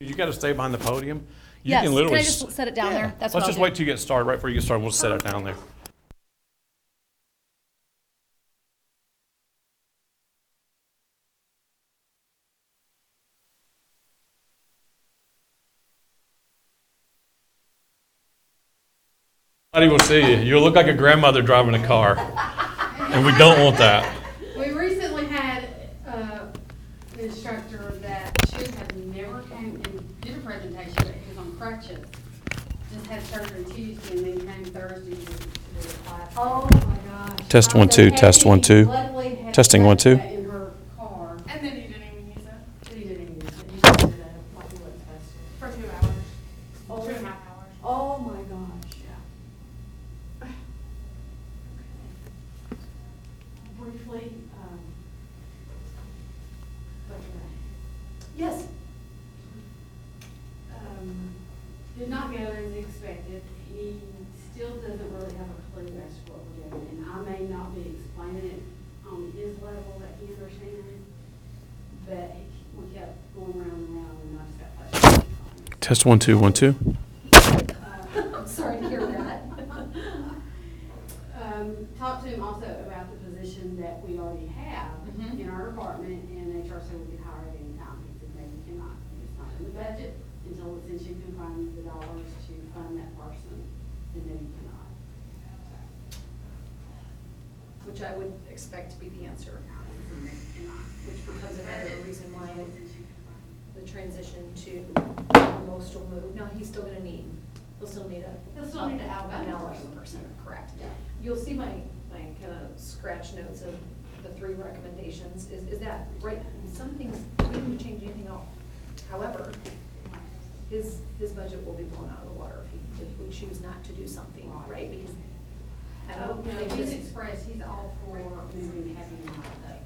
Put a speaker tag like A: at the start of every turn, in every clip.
A: You got to stay behind the podium. You
B: Yes,
A: can literally
B: I just set it down there? That's what
A: Let's
B: I'll
A: just
B: do.
A: wait till you get started. Right before you get started, we'll set it down there. Nobody will see you. You'll look like a grandmother driving a car, and we don't want that.
C: We recently had an instructor that should have never came and did a presentation, but he was on crutches. Just had surgery Tuesday and then came Thursday to do the class.
D: Oh my gosh.
A: Test 1 2. Test 1 2.
C: Luckily had
A: Testing 1 2.
C: that in her car.
D: And then you didn't even use it?
C: He didn't even use it. He just did it like he wasn't supposed to.
D: For 2 hours.
C: Oh.
D: 2.5 hours.
C: Oh my gosh. Briefly,
D: Yes.
C: did not go as expected. He still doesn't really have a clue as to what we're doing, and I may not be explaining it on his level that he understands, but we kept going round and round, and I just got frustrated.
A: Test 1 2 1 2.
C: I'm sorry to hear that. Talked to him also about the position that we already have in our department, and HR said we could hire at any time. He said, maybe we cannot. It's not in the budget until since you can find the dollars to fund that person, then maybe you cannot.
B: Which I would expect to be the answer, which becomes another reason why the transition to most will move. Now, he's still gonna need, he'll still need
C: He'll still need an
B: an
C: outbound
B: outbound person, correct?
C: Yeah.
B: You'll see my kind of scratch notes of the 3 recommendations, is that, right, some things, we didn't change anything else. However, his budget will be blown out of the water if we choose not to do something, right? Because I don't think
C: He's
B: this-
C: expressed, he's all for moving heavy and all that.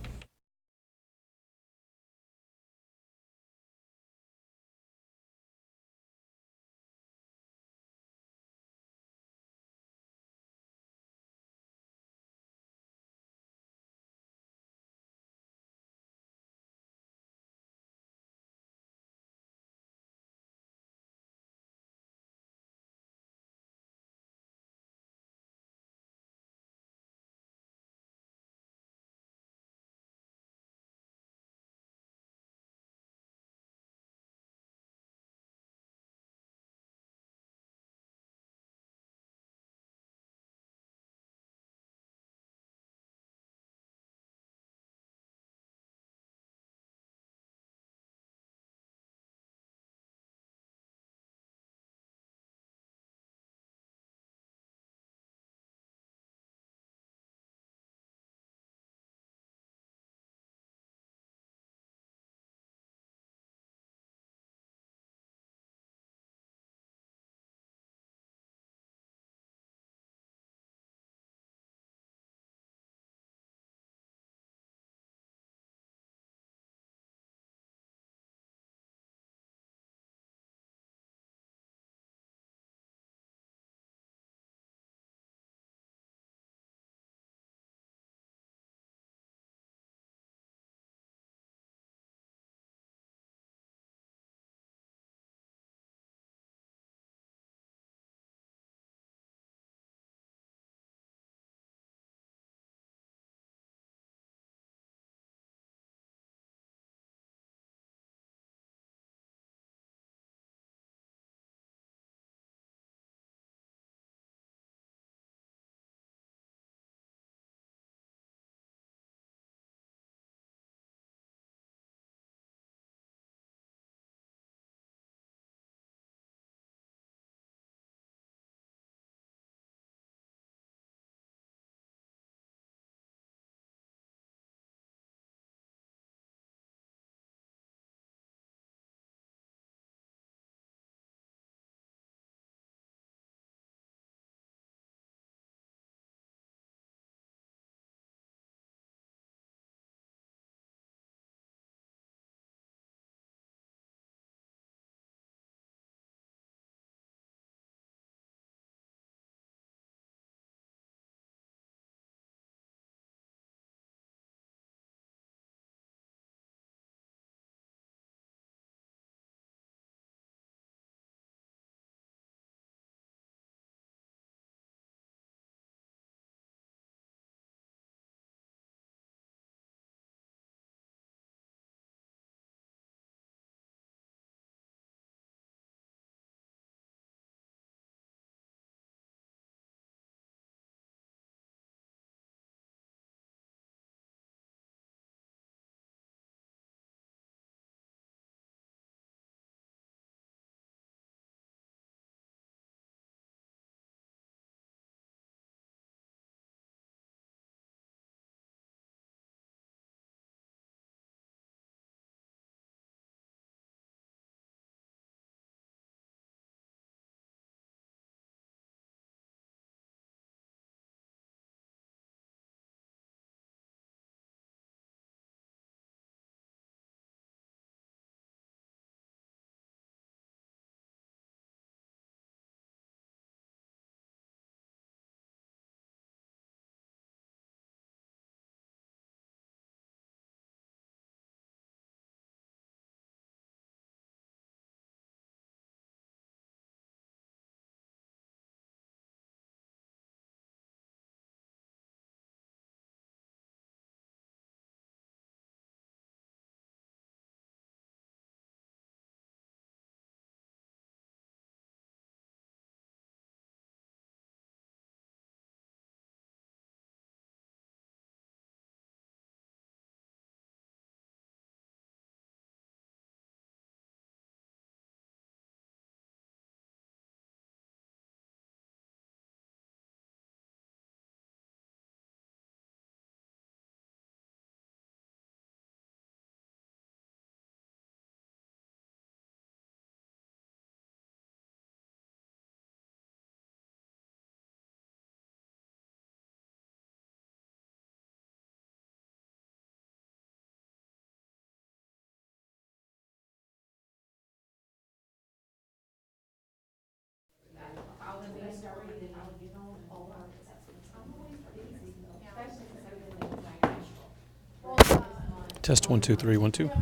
A: Test 1 2 3 1 2.
D: Sure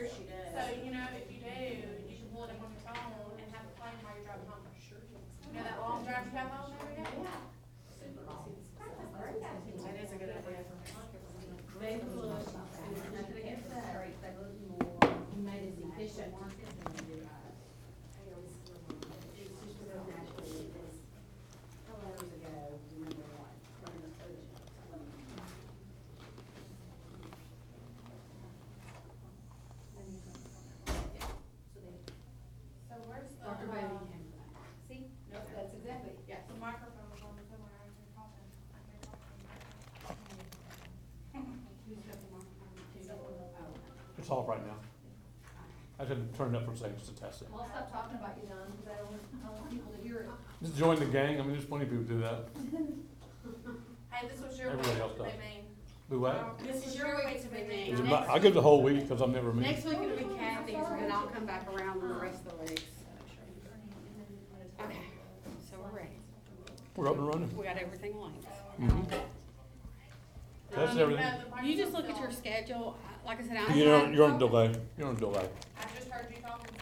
D: she does. So, you know, if you do, you can pull it up on your phone and have it playing while you're driving home. Sure. You know that long drive you have home every day? Yeah. That is a good idea.
C: They look, and there's nothing against that, they look more, you made it efficient. It's just real naturally, it's, a couple hours ago, remember what, running the food.
D: So where's the,
C: Dr. Bailey came for that.
B: See, no, that's exactly,
C: Yes.
D: the microphone was on somewhere I was talking. I can't talk.
C: Who's got the microphone? Oh.
A: It's off right now. I had to turn it up for a second just to test it.
B: I'll stop talking about you, John, because I don't want people to hear it.
A: Just join the gang. I mean, there's plenty of people who do that.
D: Hey, this was your
A: Everybody
D: week
A: else
D: to be
A: does.
D: mean.
A: Do what?
D: This is your week to be mean.
A: Is it my, I give the whole week because I'm never mean.
C: Next week it'll be Kathy's, and then I'll come back around the rest of the weeks. Okay, so we're ready.
A: We're up and running.
C: We got everything linked.
A: Mhm. That's everything.
C: You just look at your schedule, like I said, I.
A: You're on a delay. You're on a delay.
D: I just heard you talking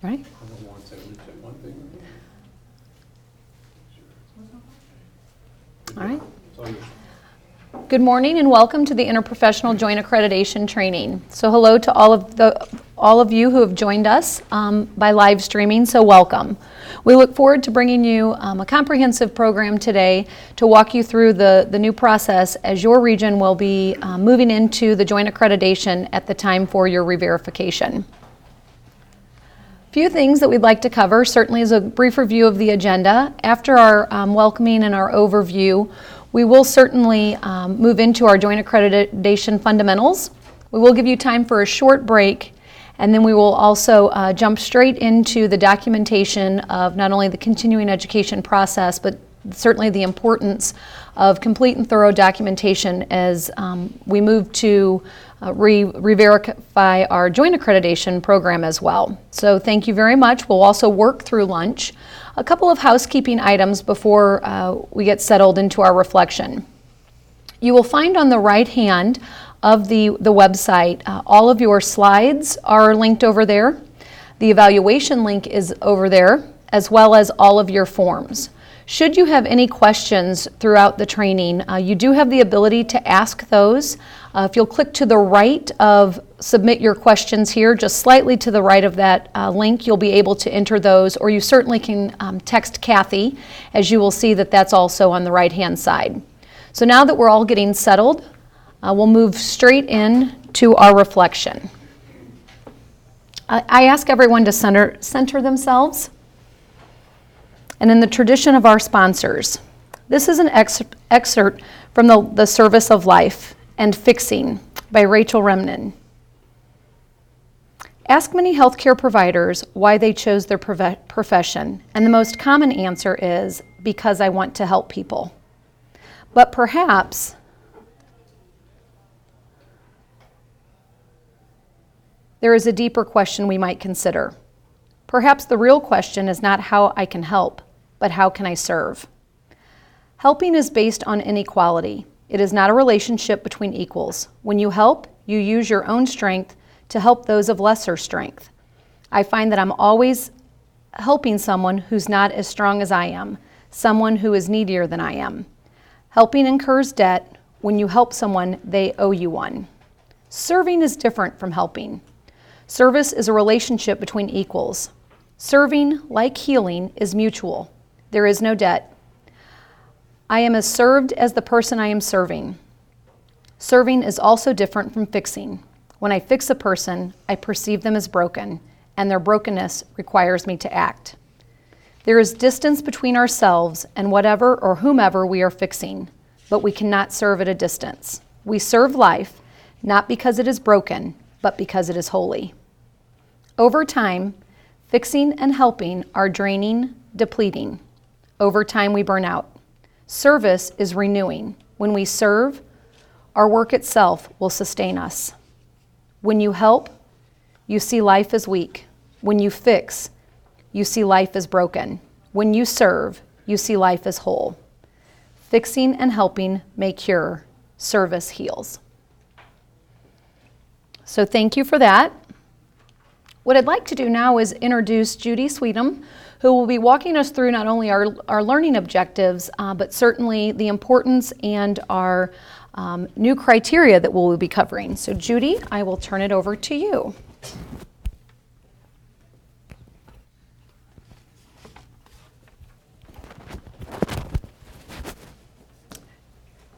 E: Right?
F: I don't want to say one thing.
E: All right.
F: It's all yours.
E: Good morning and welcome to the Interprofessional Joint Accreditation Training. So hello to all of you who have joined us by live streaming, so welcome. We look forward to bringing you a comprehensive program today to walk you through the new process as your region will be moving into the joint accreditation at the time for your re-verification. Few things that we'd like to cover, certainly is a brief review of the agenda. After our welcoming and our overview, we will certainly move into our joint accreditation fundamentals. We will give you time for a short break, and then we will also jump straight into the documentation of not only the continuing education process, but certainly the importance of complete and thorough documentation as we move to re-verify our joint accreditation program as well. So thank you very much. We'll also work through lunch. A couple of housekeeping items before we get settled into our reflection. You will find on the right hand of the website, all of your slides are linked over there. The evaluation link is over there, as well as all of your forms. Should you have any questions throughout the training, you do have the ability to ask those. If you'll click to the right of submit your questions here, just slightly to the right of that link, you'll be able to enter those, or you certainly can text Kathy, as you will see that that's also on the right-hand side. So now that we're all getting settled, we'll move straight in to our reflection. I ask everyone to center themselves. And in the tradition of our sponsors, this is an excerpt from the Service of Life and Fixing by Rachel Remnant. Ask many healthcare providers why they chose their profession, and the most common answer is, because I want to help people. But perhaps there is a deeper question we might consider. Perhaps the real question is not how I can help, but how can I serve? Helping is based on inequality. It is not a relationship between equals. When you help, you use your own strength to help those of lesser strength. I find that I'm always helping someone who's not as strong as I am, someone who is needier than I am. Helping incurs debt. When you help someone, they owe you one. Serving is different from helping. Service is a relationship between equals. Serving, like healing, is mutual. There is no debt. I am as served as the person I am serving. Serving is also different from fixing. When I fix a person, I perceive them as broken, and their brokenness requires me to act. There is distance between ourselves and whatever or whomever we are fixing, but we cannot serve at a distance. We serve life, not because it is broken, but because it is holy. Over time, fixing and helping are draining, depleting. Over time, we burn out. Service is renewing. When we serve, our work itself will sustain us. When you help, you see life as weak. When you fix, you see life as broken. When you serve, you see life as whole. Fixing and helping may cure. Service heals. So thank you for that. What I'd like to do now is introduce Judy Sweetin, who will be walking us through not only our learning objectives, but certainly the importance and our new criteria that we'll be covering. So Judy, I will turn it over to you.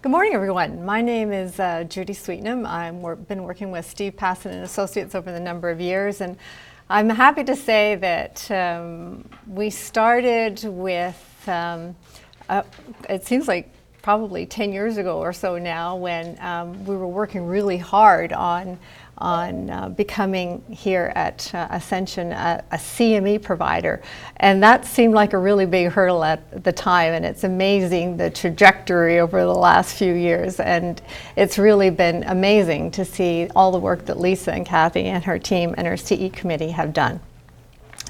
G: Good morning, everyone. My name is Judy Sweetin. I've been working with Steve Passon and Associates over the number of years, and I'm happy to say that we started with, it seems like probably 10 years ago or so now, when we were working really hard on becoming here at Ascension a CME provider. And that seemed like a really big hurdle at the time, and it's amazing the trajectory over the last few years. And it's really been amazing to see all the work that Lisa and Kathy and her team and her CE committee have done.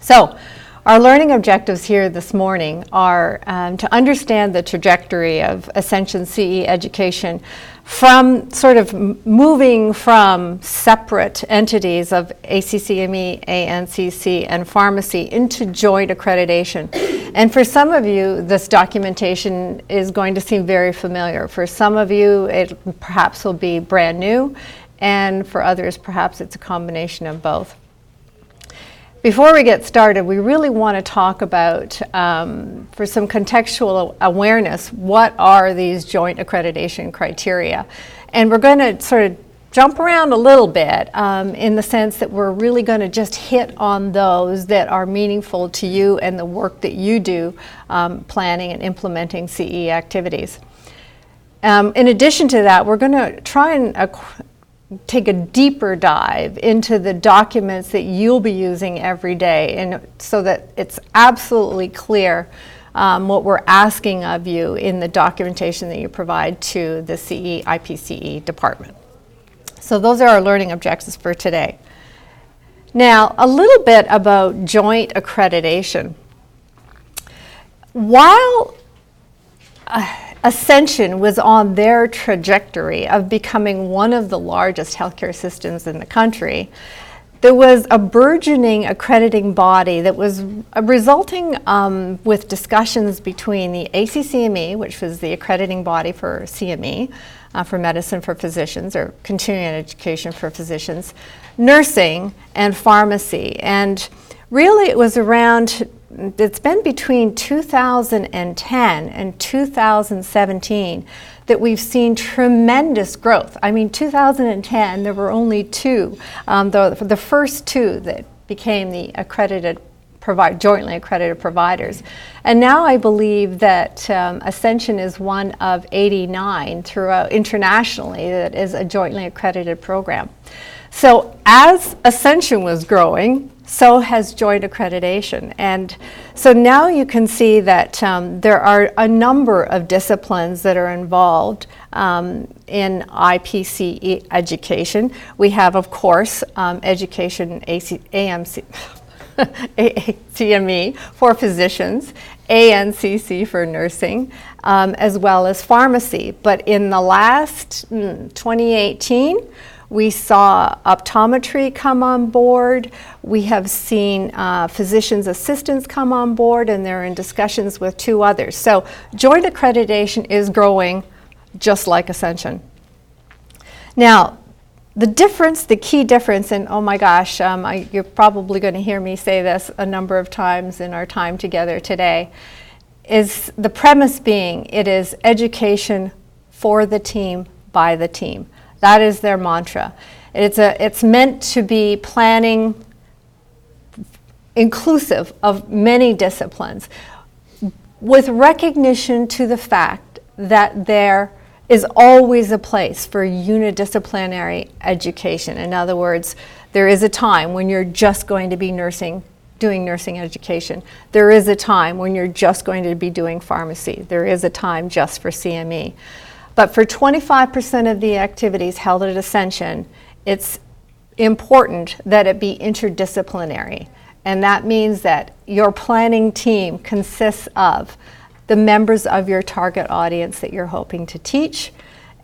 G: So Our learning objectives here this morning are to understand the trajectory of Ascension CE education from sort of moving from separate entities of ACCME, ANCC, and pharmacy into joint accreditation. And for some of you, this documentation is going to seem very familiar. For some of you, it perhaps will be brand new, and for others, perhaps it's a combination of both. Before we get started, we really want to talk about, for some contextual awareness, what are these joint accreditation criteria? And we're going to sort of jump around a little bit in the sense that we're really going to just hit on those that are meaningful to you and the work that you do planning and implementing CE activities. In addition to that, we're going to try and take a deeper dive into the documents that you'll be using every day, and so that it's absolutely clear what we're asking of you in the documentation that you provide to the CE IPCE department. So those are our learning objectives for today. Now, a little bit about joint accreditation. While Ascension was on their trajectory of becoming one of the largest healthcare systems in the country, there was a burgeoning accrediting body that was resulting with discussions between the ACCME, which was the accrediting body for CME, for medicine for physicians, or continuing education for physicians, nursing, and pharmacy. And really it was around, it's been between 2010 and 2017 that we've seen tremendous growth. I mean, 2010, there were only two, the first two that became the jointly accredited providers. And now I believe that Ascension is one of 89 throughout internationally that is a jointly accredited program. So as Ascension was growing, so has joint accreditation. And so now you can see that there are a number of disciplines that are involved in IPCE education. We have, of course, education CME for physicians, ANCC for nursing, as well as pharmacy. But in the last 2018, we saw optometry come on board. We have seen physician's assistants come on board, and they're in discussions with two others. So joint accreditation is growing just like Ascension. Now, the key difference, and oh my gosh, you're probably going to hear me say this a number of times in our time together today, is the premise being it is education for the team, by the team. That is their mantra. It's meant to be planning inclusive of many disciplines, with recognition to the fact that there is always a place for unidisciplinary education. In other words, there is a time when you're just going to be doing nursing education. There is a time when you're just going to be doing pharmacy. There is a time just for CME. But for 25% of the activities held at Ascension, it's important that it be interdisciplinary. And that means that your planning team consists of the members of your target audience that you're hoping to teach,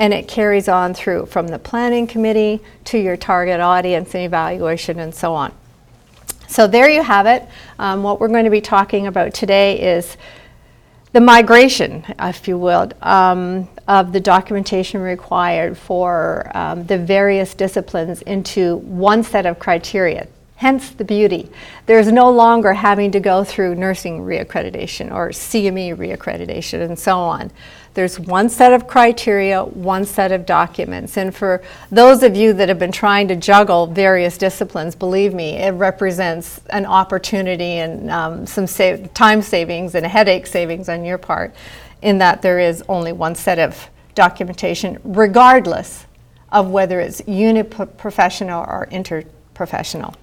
G: and it carries on through from the planning committee to your target audience and evaluation and so on. So there you have it. What we're going to be talking about today is the migration, if you will, of the documentation required for the various disciplines into one set of criteria. Hence the beauty. There's no longer having to go through nursing reaccreditation or CME reaccreditation and so on. There's one set of criteria, one set of documents. And for those of you that have been trying to juggle various disciplines, believe me, it represents an opportunity and some time savings and headache savings on your part, in that there is only one set of documentation, regardless of whether it's uniprofessional or interprofessional.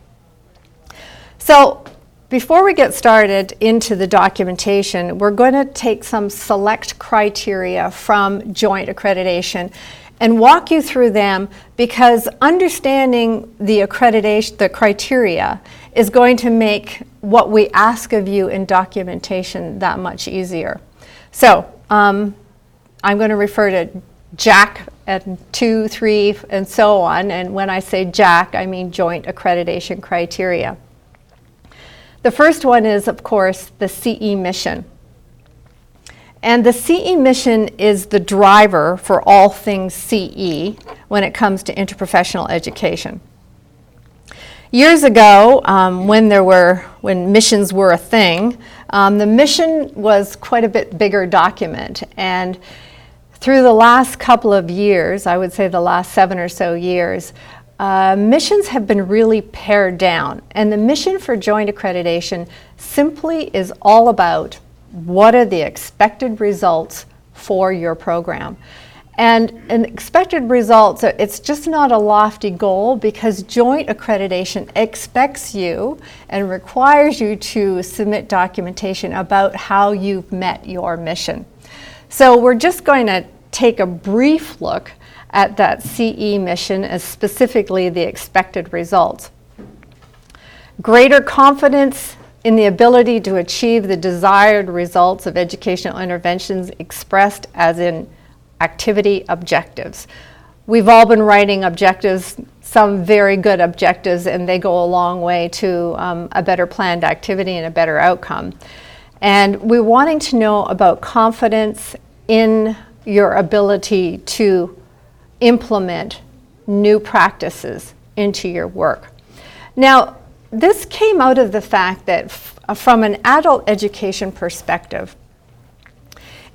G: So before we get started into the documentation, we're going to take some select criteria from joint accreditation and walk you through them, because understanding the accreditation, the criteria, is going to make what we ask of you in documentation that much easier. So I'm going to refer to JAC and 2, 3, and so on. And when I say JAC, I mean Joint Accreditation Criteria. The first one is, of course, the CE mission. And the CE mission is the driver for all things CE when it comes to interprofessional education. Years ago, when missions were a thing, the mission was quite a bit bigger document. And through the last couple of years, I would say the last 7 or so years, missions have been really pared down. And the mission for joint accreditation simply is all about what are the expected results for your program. And expected results, it's just not a lofty goal, because joint accreditation expects you and requires you to submit documentation about how you've met your mission. So we're just going to take a brief look at that CE mission, as specifically the expected results. Greater confidence in the ability to achieve the desired results of educational interventions expressed as in activity objectives. We've all been writing objectives, some very good objectives, and they go a long way to a better planned activity and a better outcome. And we're wanting to know about confidence in your ability to implement new practices into your work. Now, this came out of the fact that from an adult education perspective,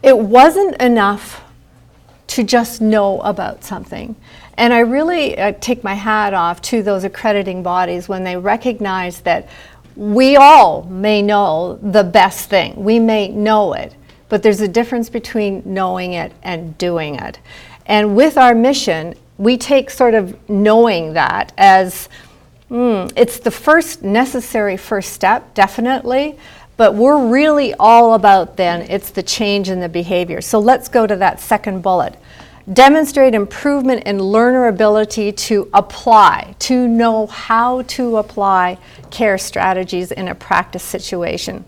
G: it wasn't enough to just know about something. And I really take my hat off to those accrediting bodies when they recognize that we all may know the best thing. We may know it, but there's a difference between knowing it and doing it. And with our mission, we take sort of knowing that as it's the first necessary first step, definitely, but we're really all about then, it's the change in the behavior. So let's go to that second bullet. Demonstrate improvement in learner ability to apply, to know how to apply care strategies in a practice situation.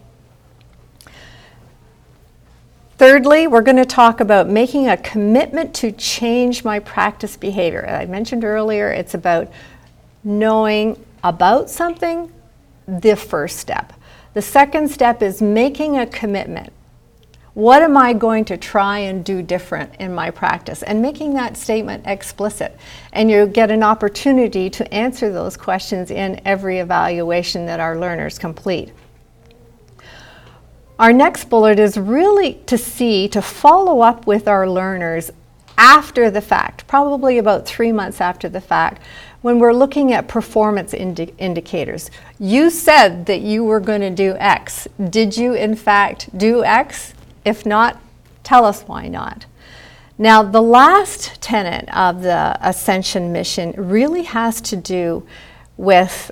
G: Thirdly, we're going to talk about making a commitment to change my practice behavior. As I mentioned earlier, it's about knowing about something, the first step. The second step is making a commitment. What am I going to try and do different in my practice? And making that statement explicit. And you get an opportunity to answer those questions in every evaluation that our learners complete. Our next bullet is really to follow up with our learners after the fact, probably about 3 months after the fact, when we're looking at performance indicators. You said that you were going to do X. Did you in fact do X? If not, tell us why not. Now, the last tenet of the Ascension mission really has to do with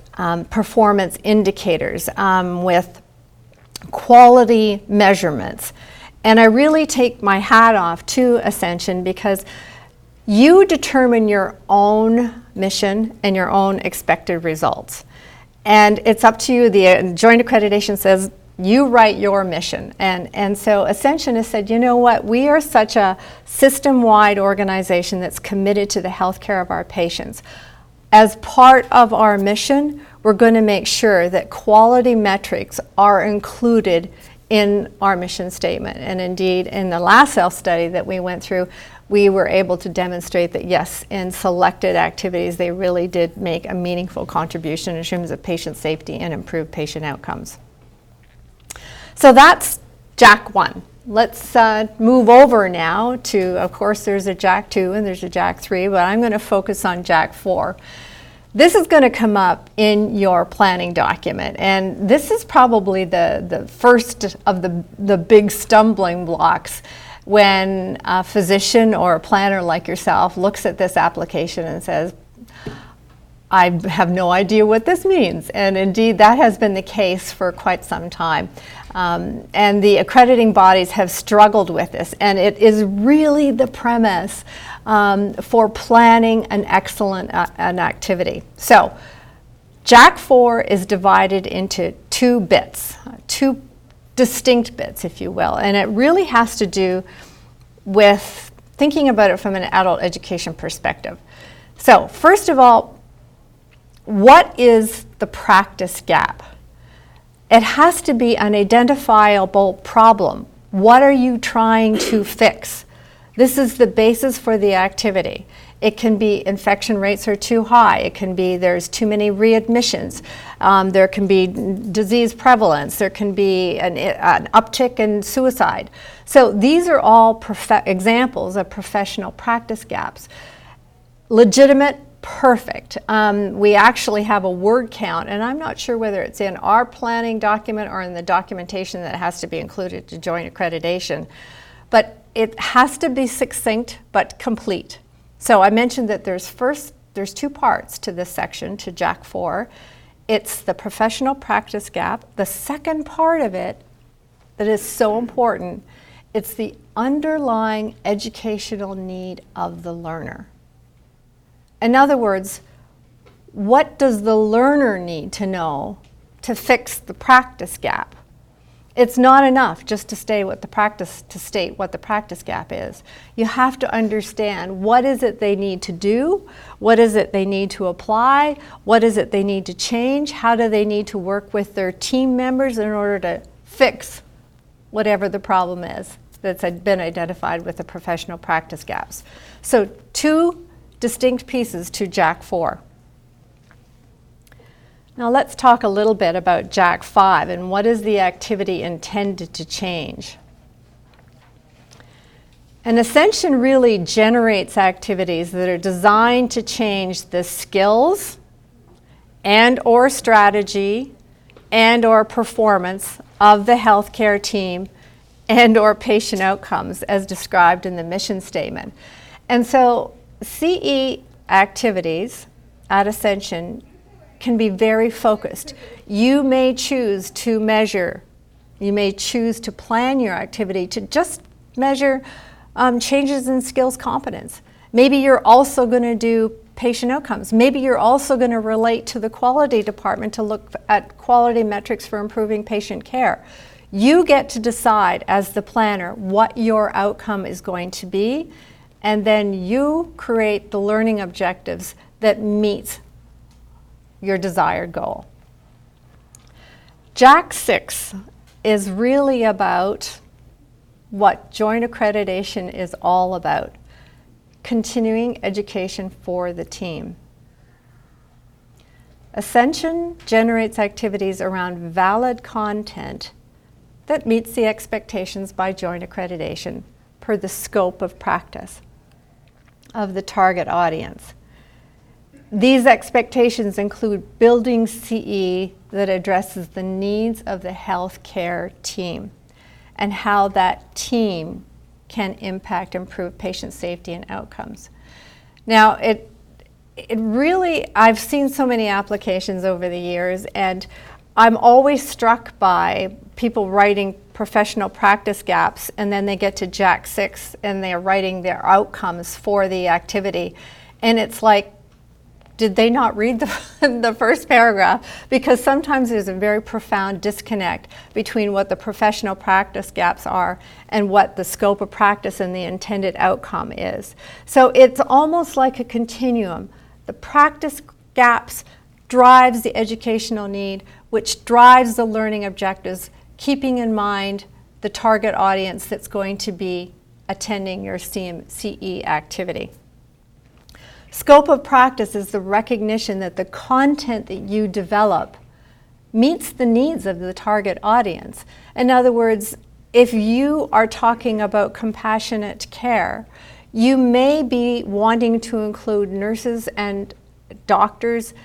G: performance indicators, with quality measurements. And I really take my hat off to Ascension, because you determine your own mission and your own expected results. And it's up to you. The Joint Accreditation says you write your mission. And so Ascension has said, you know what, we are such a system-wide organization that's committed to the health care of our patients. As part of our mission, we're going to make sure that quality metrics are included in our mission statement. And indeed, in the last self-study that we went through, we were able to demonstrate that yes, in selected activities, they really did make a meaningful contribution in terms of patient safety and improved patient outcomes. So that's JAC 1. Let's move over now to, of course, there's a JAC 2 and there's a JAC 3, but I'm going to focus on JAC 4. This is going to come up in your planning document, and this is probably the first of the big stumbling blocks when a physician or a planner like yourself looks at this application and says, I have no idea what this means. And indeed, that has been the case for quite some time. And the accrediting bodies have struggled with this. And it is really the premise for planning an excellent an activity. So JAC 4 is divided into two bits, two distinct bits, if you will. And it really has to do with thinking about it from an adult education perspective. So first of all, what is the practice gap? It has to be an identifiable problem. What are you trying to fix? This is the basis for the activity. It can be infection rates are too high. It can be there's too many readmissions. There can be disease prevalence. There can be an uptick in suicide. So these are all examples of professional practice gaps. Legitimate, perfect. We actually have a word count, and I'm not sure whether it's in our planning document or in the documentation that has to be included to join accreditation. But it has to be succinct but complete. So I mentioned that there's two parts to this section, to JAC 4. It's the professional practice gap. The second part of it that is so important, it's the underlying educational need of the learner. In other words, what does the learner need to know to fix the practice gap? It's not enough just to state what the practice gap is. You have to understand what is it they need to do, what is it they need to apply, what is it they need to change, how do they need to work with their team members in order to fix whatever the problem is that's been identified with the professional practice gaps. So two distinct pieces to JAC 4. Now let's talk a little bit about JAC 5 and what is the activity intended to change. An Ascension really generates activities that are designed to change the skills and or strategy and or performance of the healthcare team and or patient outcomes as described in the mission statement. And so CE activities at Ascension can be very focused. You may choose to measure, you may choose to plan your activity to just measure changes in skills competence. Maybe you're also going to do patient outcomes. Maybe you're also going to relate to the quality department to look at quality metrics for improving patient care. You get to decide as the planner what your outcome is going to be, and then you create the learning objectives that meet your desired goal. JAC 6 is really about what joint accreditation is all about: continuing education for the team. Ascension generates activities around valid content that meets the expectations by joint accreditation per the scope of practice of the target audience. These expectations include building CE that addresses the needs of the healthcare team and how that team can impact improve patient safety and outcomes. Now, it really, I've seen so many applications over the years, and I'm always struck by people writing professional practice gaps, and then they get to JAC 6 and they're writing their outcomes for the activity. And it's like, did they not read the first paragraph? Because sometimes there's a very profound disconnect between what the professional practice gaps are and what the scope of practice and the intended outcome is. So it's almost like a continuum. The practice gaps drives the educational need, which drives the learning objectives, keeping in mind the target audience that's going to be attending your CE activity. Scope of practice is the recognition that the content that you develop meets the needs of the target audience. In other words, if you are talking about compassionate care, you may be wanting to include nurses and doctors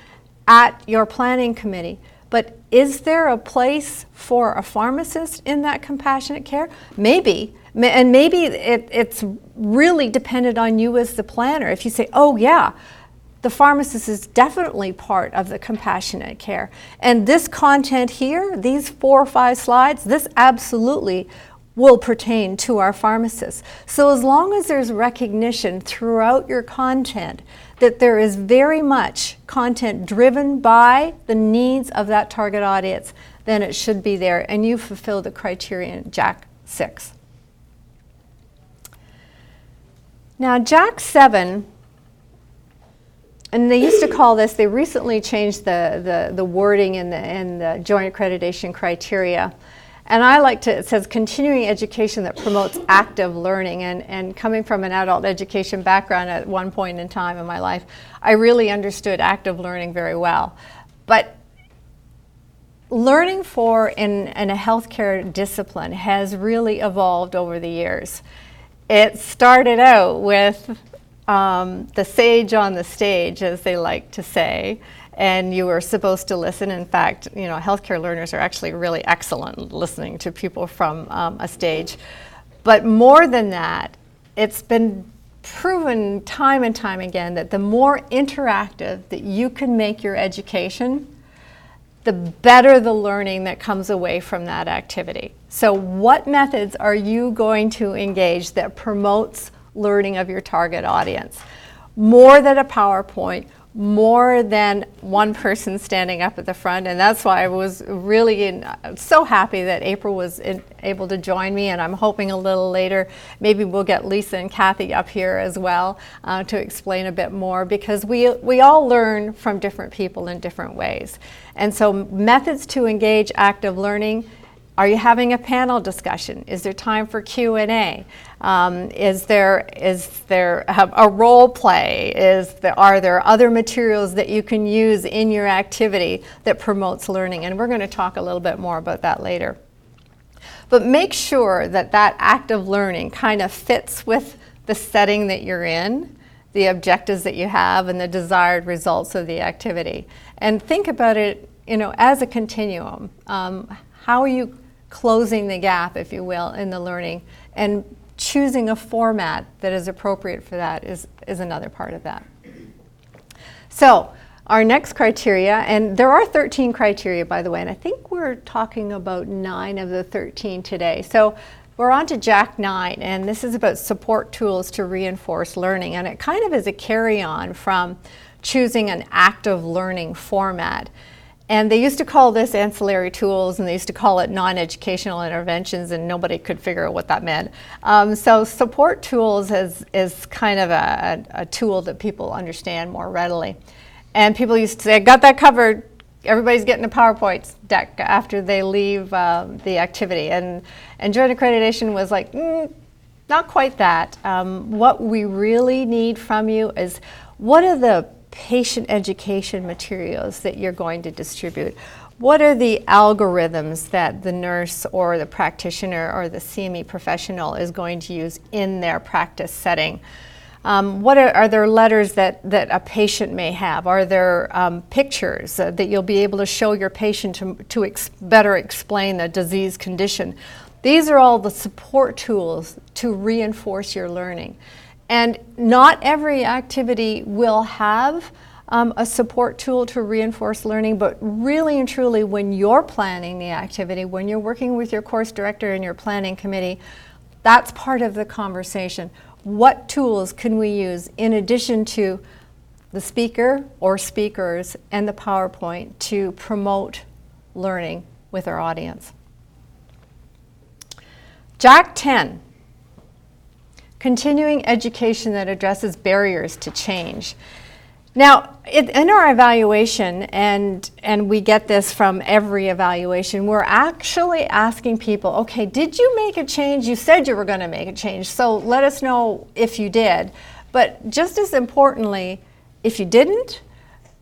G: at your planning committee. But is there a place for a pharmacist in that compassionate care? Maybe. And maybe it's really dependent on you as the planner. If you say, oh yeah, the pharmacist is definitely part of the compassionate care. And this content here, these 4 or 5 slides, this absolutely will pertain to our pharmacists. So as long as there's recognition throughout your content that there is very much content driven by the needs of that target audience, then it should be there, and you fulfill the criteria in JAC 6. Now JAC 7, and they used to call this, they recently changed the wording in the joint accreditation criteria. And I like to, it says continuing education that promotes active learning. And coming from an adult education background at one point in time in my life, I really understood active learning very well. But learning in a healthcare discipline has really evolved over the years. It started out with the sage on the stage, as they like to say, and you were supposed to listen. In fact, you know, healthcare learners are actually really excellent listening to people from a stage. But more than that, it's been proven time and time again that the more interactive that you can make your education, the better the learning that comes away from that activity. So what methods are you going to engage that promotes learning of your target audience? More than a PowerPoint, more than one person standing up at the front, and that's why I was really so happy that April was able to join me, and I'm hoping a little later maybe we'll get Lisa and Kathy up here as well to explain a bit more, because we all learn from different people in different ways. And so methods to engage active learning: are you having a panel discussion? Is there time for Q&A? Is there a role play? Are there other materials that you can use in your activity that promotes learning? And we're going to talk a little bit more about that later. But make sure that that active learning kind of fits with the setting that you're in, the objectives that you have, and the desired results of the activity. And think about it, you know, as a continuum. How are you closing the gap, if you will, in the learning? And choosing a format that is appropriate for that is another part of that. So our next criteria, and there are 13 criteria, by the way, and I think we're talking about 9 of the 13 today. So we're on to JAC 9, and this is about support tools to reinforce learning, and it kind of is a carry-on from choosing an active learning format. And they used to call this ancillary tools, and they used to call it non-educational interventions, and nobody could figure out what that meant. So support tools is kind of a tool that people understand more readily. And people used to say, got that covered. Everybody's getting a PowerPoint deck after they leave the activity. And joint accreditation was like, not quite that. What we really need from you is, what are the patient education materials that you're going to distribute? What are the algorithms that the nurse or the practitioner or the CME professional is going to use in their practice setting? What are there letters that a patient may have? Are there pictures that you'll be able to show your patient to better explain the disease condition? These are all the support tools to reinforce your learning. And not every activity will have a support tool to reinforce learning, but really and truly, when you're planning the activity, when you're working with your course director and your planning committee, that's part of the conversation. What tools can we use in addition to the speaker or speakers and the PowerPoint to promote learning with our audience? JAC 10. Continuing education that addresses barriers to change. Now, in our evaluation, and we get this from every evaluation, we're actually asking people, okay, did you make a change? You said you were going to make a change, so let us know if you did. But just as importantly, if you didn't,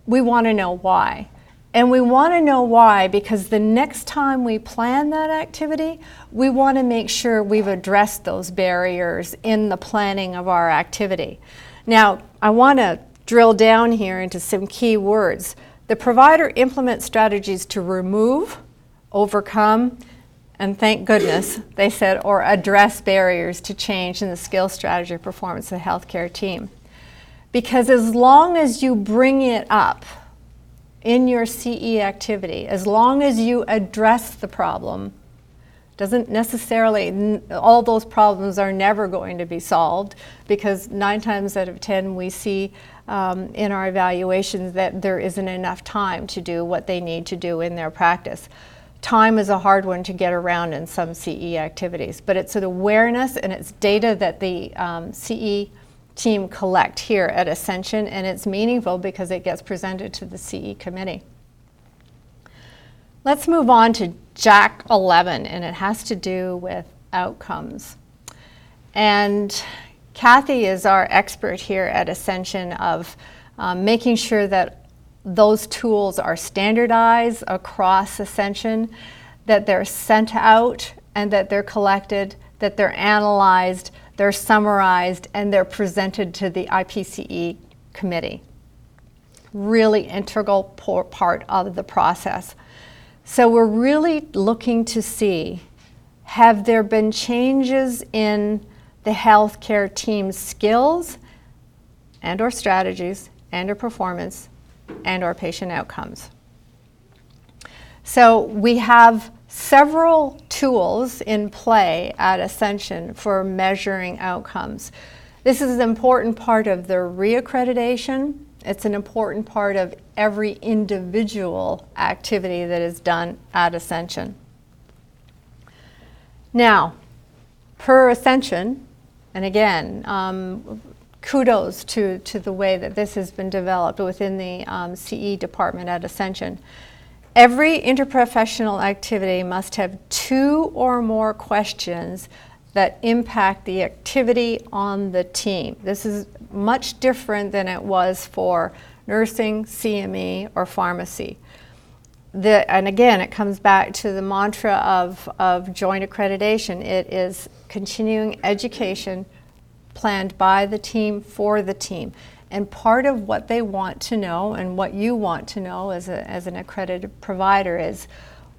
G: we want to know why. And we want to know why because the next time we plan that activity, we want to make sure we've addressed those barriers in the planning of our activity. Now, I want to drill down here into some key words. The provider implements strategies to remove, overcome, and thank goodness, they said, or address barriers to change in the skill strategy performance of the healthcare team. Because as long as you bring it up in your CE activity, as long as you address the problem, doesn't necessarily, all those problems are never going to be solved, because 9 times out of 10 we see in our evaluations that there isn't enough time to do what they need to do in their practice. Time is a hard one to get around in some CE activities, but it's an awareness and it's data that the CE team collect here at Ascension, and it's meaningful because it gets presented to the CE committee. Let's move on to JAC 11, and it has to do with outcomes. And Kathy is our expert here at Ascension of making sure that those tools are standardized across Ascension, that they're sent out and that they're collected, that they're analyzed, they're summarized, and they're presented to the IPCE committee. Really integral part of the process. So we're really looking to see, have there been changes in the healthcare team's skills and or strategies and or performance and or patient outcomes? So we have several tools in play at Ascension for measuring outcomes. This is an important part of the reaccreditation. It's an important part of every individual activity that is done at Ascension. Now, per Ascension, and again, kudos to the way that this has been developed within the CE department at Ascension. Every interprofessional activity must have 2 or more questions that impact the activity on the team. This is much different than it was for nursing, CME, or pharmacy. And again, it comes back to the mantra of joint accreditation. It is continuing education planned by the team for the team. And part of what they want to know and what you want to know as an accredited provider is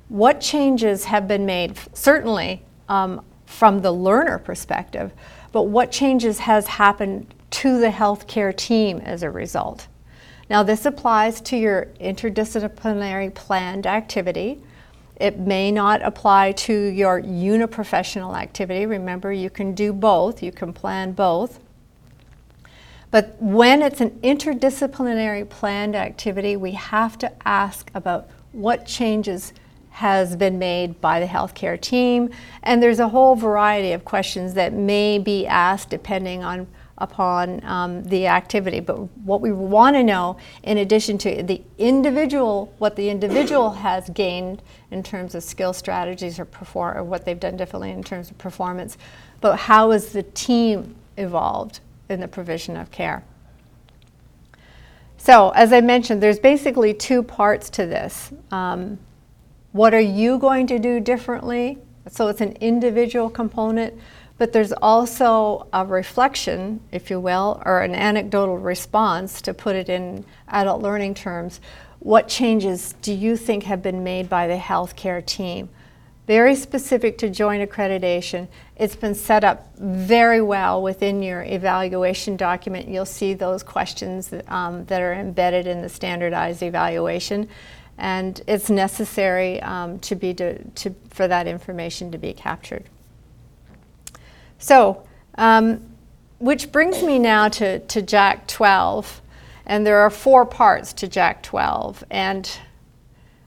G: what changes have been made, certainly from the learner perspective, but what changes has happened to the healthcare team as a result. Now, this applies to your interdisciplinary planned activity. It may not apply to your uniprofessional activity. Remember, you can do both, you can plan both. But when it's an interdisciplinary planned activity, we have to ask about what changes has been made by the healthcare team. And there's a whole variety of questions that may be asked depending upon the activity. But what we want to know, in addition to the individual, what the individual has gained in terms of skill strategies or what they've done differently in terms of performance, but how has the team evolved in the provision of care. So, as I mentioned, there's basically 2 parts to this. What are you going to do differently? So it's an individual component, but there's also a reflection, if you will, or an anecdotal response, to put it in adult learning terms. What changes do you think have been made by the healthcare team? Very specific to joint accreditation. It's been set up very well within your evaluation document. You'll see those questions that are embedded in the standardized evaluation, and it's necessary for that information to be captured. So, which brings me now to JAC 12, and there are 4 parts to JAC 12, and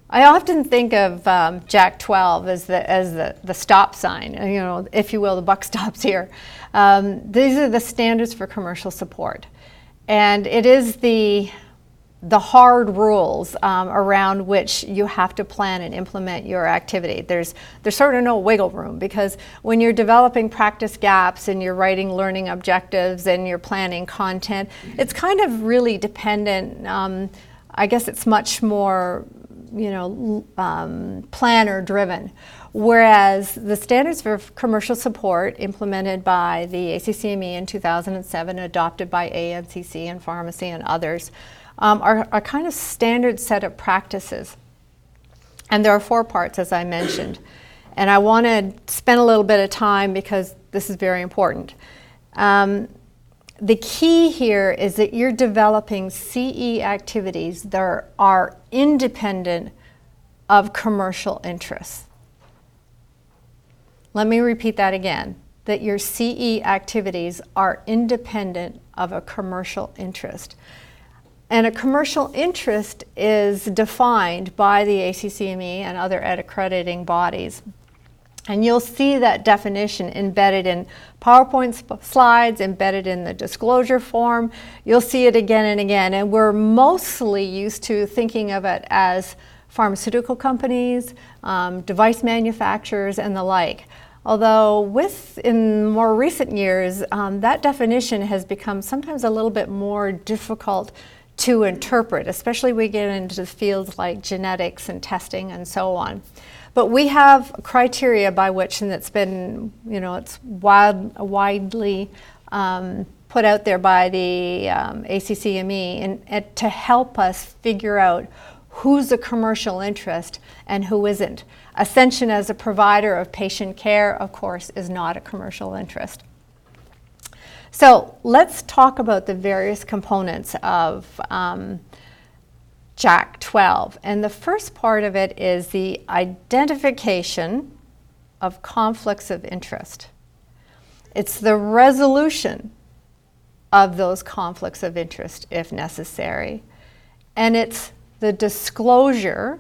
G: I often think of JAC 12 as the stop sign, you know, if you will, the buck stops here. These are the standards for commercial support, and it is the hard rules around which you have to plan and implement your activity. There's sort of no wiggle room, because when you're developing practice gaps and you're writing learning objectives and you're planning content, it's kind of really dependent. I guess it's much more, planner driven. Whereas the standards for commercial support implemented by the ACCME in 2007, adopted by ANCC and pharmacy and others, are kind of standard set of practices. And there are 4 parts, as I mentioned. And I want to spend a little bit of time because this is very important. the key here is that you're developing CE activities that are independent of commercial interests. Let me repeat that again, that your CE activities are independent of a commercial interest. And a commercial interest is defined by the ACCME and other accrediting bodies. And you'll see that definition embedded in PowerPoint slides, embedded in the disclosure form. You'll see it again and again. And we're mostly used to thinking of it as pharmaceutical companies, device manufacturers, and the like. Although in more recent years, that definition has become sometimes a little bit more difficult to interpret, especially when we get into fields like genetics and testing and so on. But we have criteria by which, and it's been, it's widely put out there by the ACCME and to help us figure out who's a commercial interest and who isn't. Ascension as a provider of patient care, of course, is not a commercial interest. So let's talk about the various components of JAC 12. And the first part of it is the identification of conflicts of interest. It's the resolution of those conflicts of interest if necessary. And it's the disclosure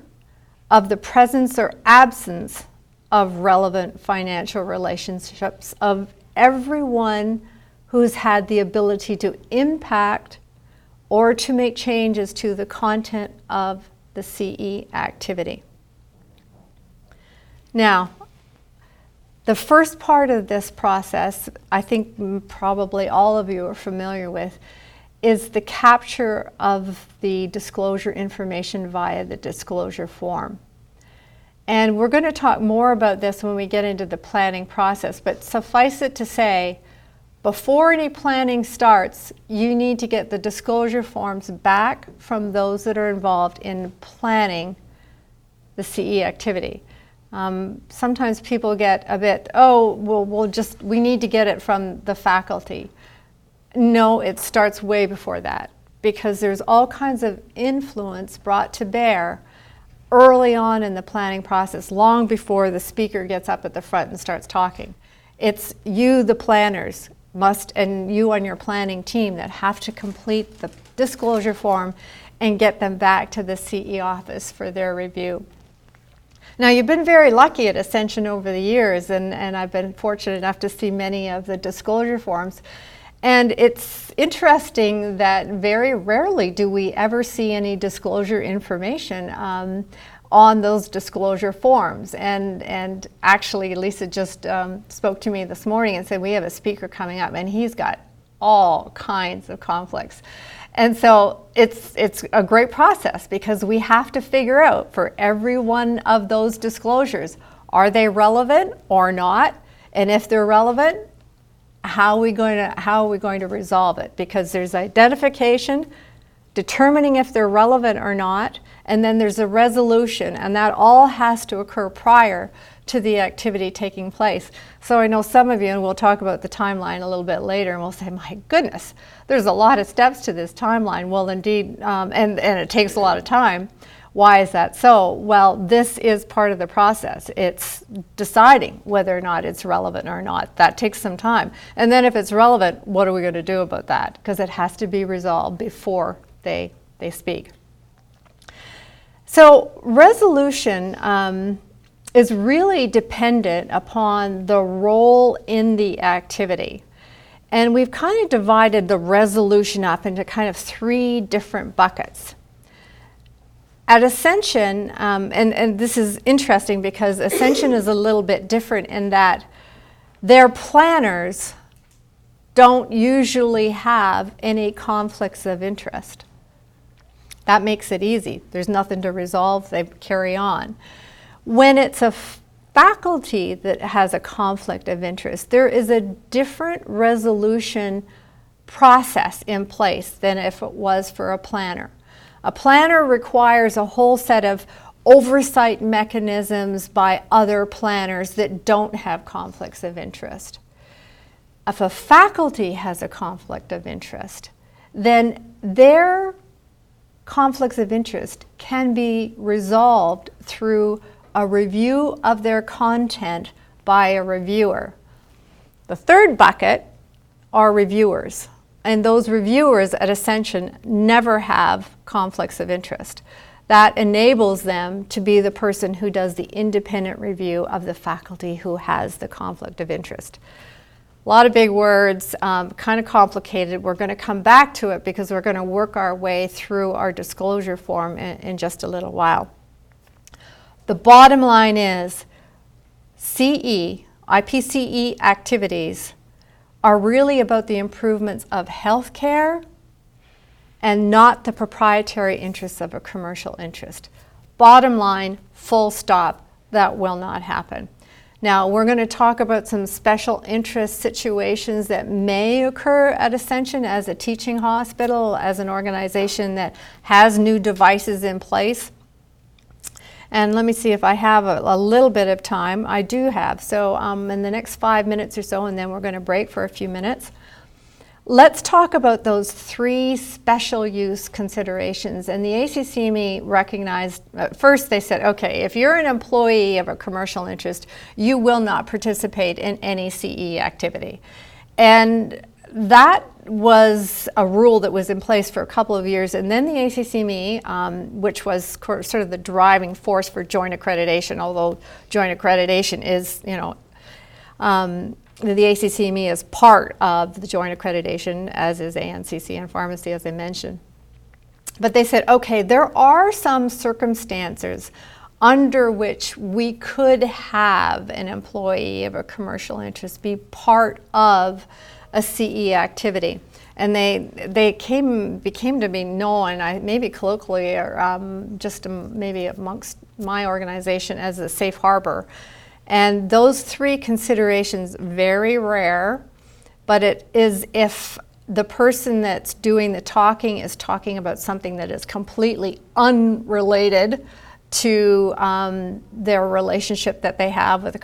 G: of the presence or absence of relevant financial relationships of everyone who's had the ability to impact or to make changes to the content of the CE activity. Now, the first part of this process, I think probably all of you are familiar with, is the capture of the disclosure information via the disclosure form. And we're going to talk more about this when we get into the planning process, but suffice it to say, before any planning starts, you need to get the disclosure forms back from those that are involved in planning the CE activity. Sometimes people get a bit, we need to get it from the faculty. No, it starts way before that, because there's all kinds of influence brought to bear early on in the planning process, long before the speaker gets up at the front and starts talking. It's you, the planners, and you on your planning team that have to complete the disclosure form and get them back to the CE office for their review. Now, you've been very lucky at Ascension over the years, and I've been fortunate enough to see many of the disclosure forms. And it's interesting that very rarely do we ever see any disclosure information on those disclosure forms. And actually, Lisa just spoke to me this morning and said, we have a speaker coming up, and he's got all kinds of conflicts. And so it's a great process, because we have to figure out for every one of those disclosures, are they relevant or not? And if they're relevant, how are we going to resolve it? Because there's identification, determining if they're relevant or not, and then there's a resolution, and that all has to occur prior to the activity taking place. So I know some of you, and we'll talk about the timeline a little bit later, and we'll say, my goodness, there's a lot of steps to this timeline. Well, indeed, and it takes a lot of time. Why is that so? Well, this is part of the process. It's deciding whether or not it's relevant or not. That takes some time. And then if it's relevant, what are we going to do about that? Because it has to be resolved before they speak. So resolution is really dependent upon the role in the activity. And we've kind of divided the resolution up into kind of 3 different buckets. At Ascension, and this is interesting because Ascension is a little bit different in that their planners don't usually have any conflicts of interest. That makes it easy. There's nothing to resolve, they carry on. When it's a faculty that has a conflict of interest, there is a different resolution process in place than if it was for a planner. A planner requires a whole set of oversight mechanisms by other planners that don't have conflicts of interest. If a faculty has a conflict of interest, then their conflicts of interest can be resolved through a review of their content by a reviewer. The third bucket are reviewers, and those reviewers at Ascension never have conflicts of interest. That enables them to be the person who does the independent review of the faculty who has the conflict of interest. A lot of big words, kind of complicated. We're going to come back to it because we're going to work our way through our disclosure form in just a little while. The bottom line is IPCE activities are really about the improvements of healthcare and not the proprietary interests of a commercial interest. Bottom line, full stop, that will not happen. Now, we're going to talk about some special interest situations that may occur at Ascension as a teaching hospital, as an organization that has new devices in place. And let me see if I have a little bit of time. I do have. So in the next 5 minutes or so, and then we're going to break for a few minutes. Let's talk about those 3 special use considerations. And the ACCME recognized, first they said, okay, if you're an employee of a commercial interest, you will not participate in any CE activity. And that was a rule that was in place for a couple of years. And then the ACCME, which was sort of the driving force for joint accreditation, although joint accreditation is, the ACCME is part of the joint accreditation, as is ANCC and pharmacy, as I mentioned. But they said, okay, there are some circumstances under which we could have an employee of a commercial interest be part of a CE activity. And they became to be known, maybe colloquially, or just maybe amongst my organization, as a safe harbor. And those 3 considerations, very rare, but it is if the person that's doing the talking is talking about something that is completely unrelated to their relationship that they have with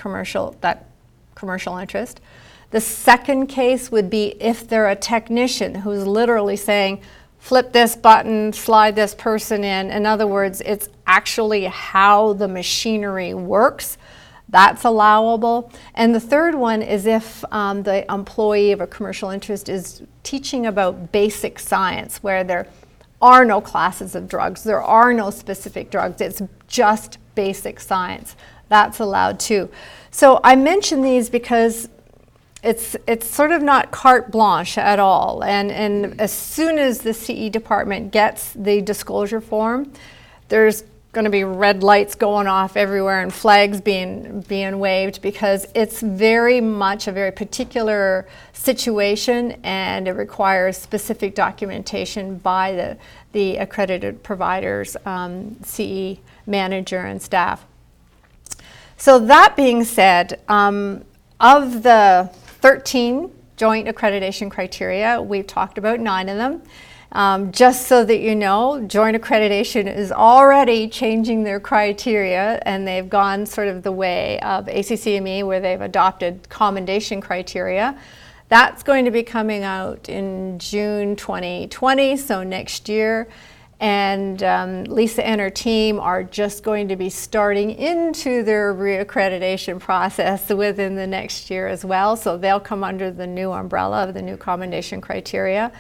G: that commercial interest. The second case would be if they're a technician who's literally saying, flip this button, slide this person in. In other words, it's actually how the machinery works. That's allowable. And the third one is if the employee of a commercial interest is teaching about basic science, where there are no classes of drugs, there are no specific drugs, it's just basic science. That's allowed too. So I mention these because it's sort of not carte blanche at all. And as soon as the CE department gets the disclosure form, there's going to be red lights going off everywhere and flags being waved, because it's very much a very particular situation and it requires specific documentation by the accredited provider's CE manager and staff. So that being said, of the 13 joint accreditation criteria, we've talked about 9 of them. Just so that you know, joint accreditation is already changing their criteria, and they've gone sort of the way of ACCME, where they've adopted commendation criteria. That's going to be coming out in June 2020, so next year. And Lisa and her team are just going to be starting into their reaccreditation process within the next year as well. So they'll come under the new umbrella of the new commendation criteria.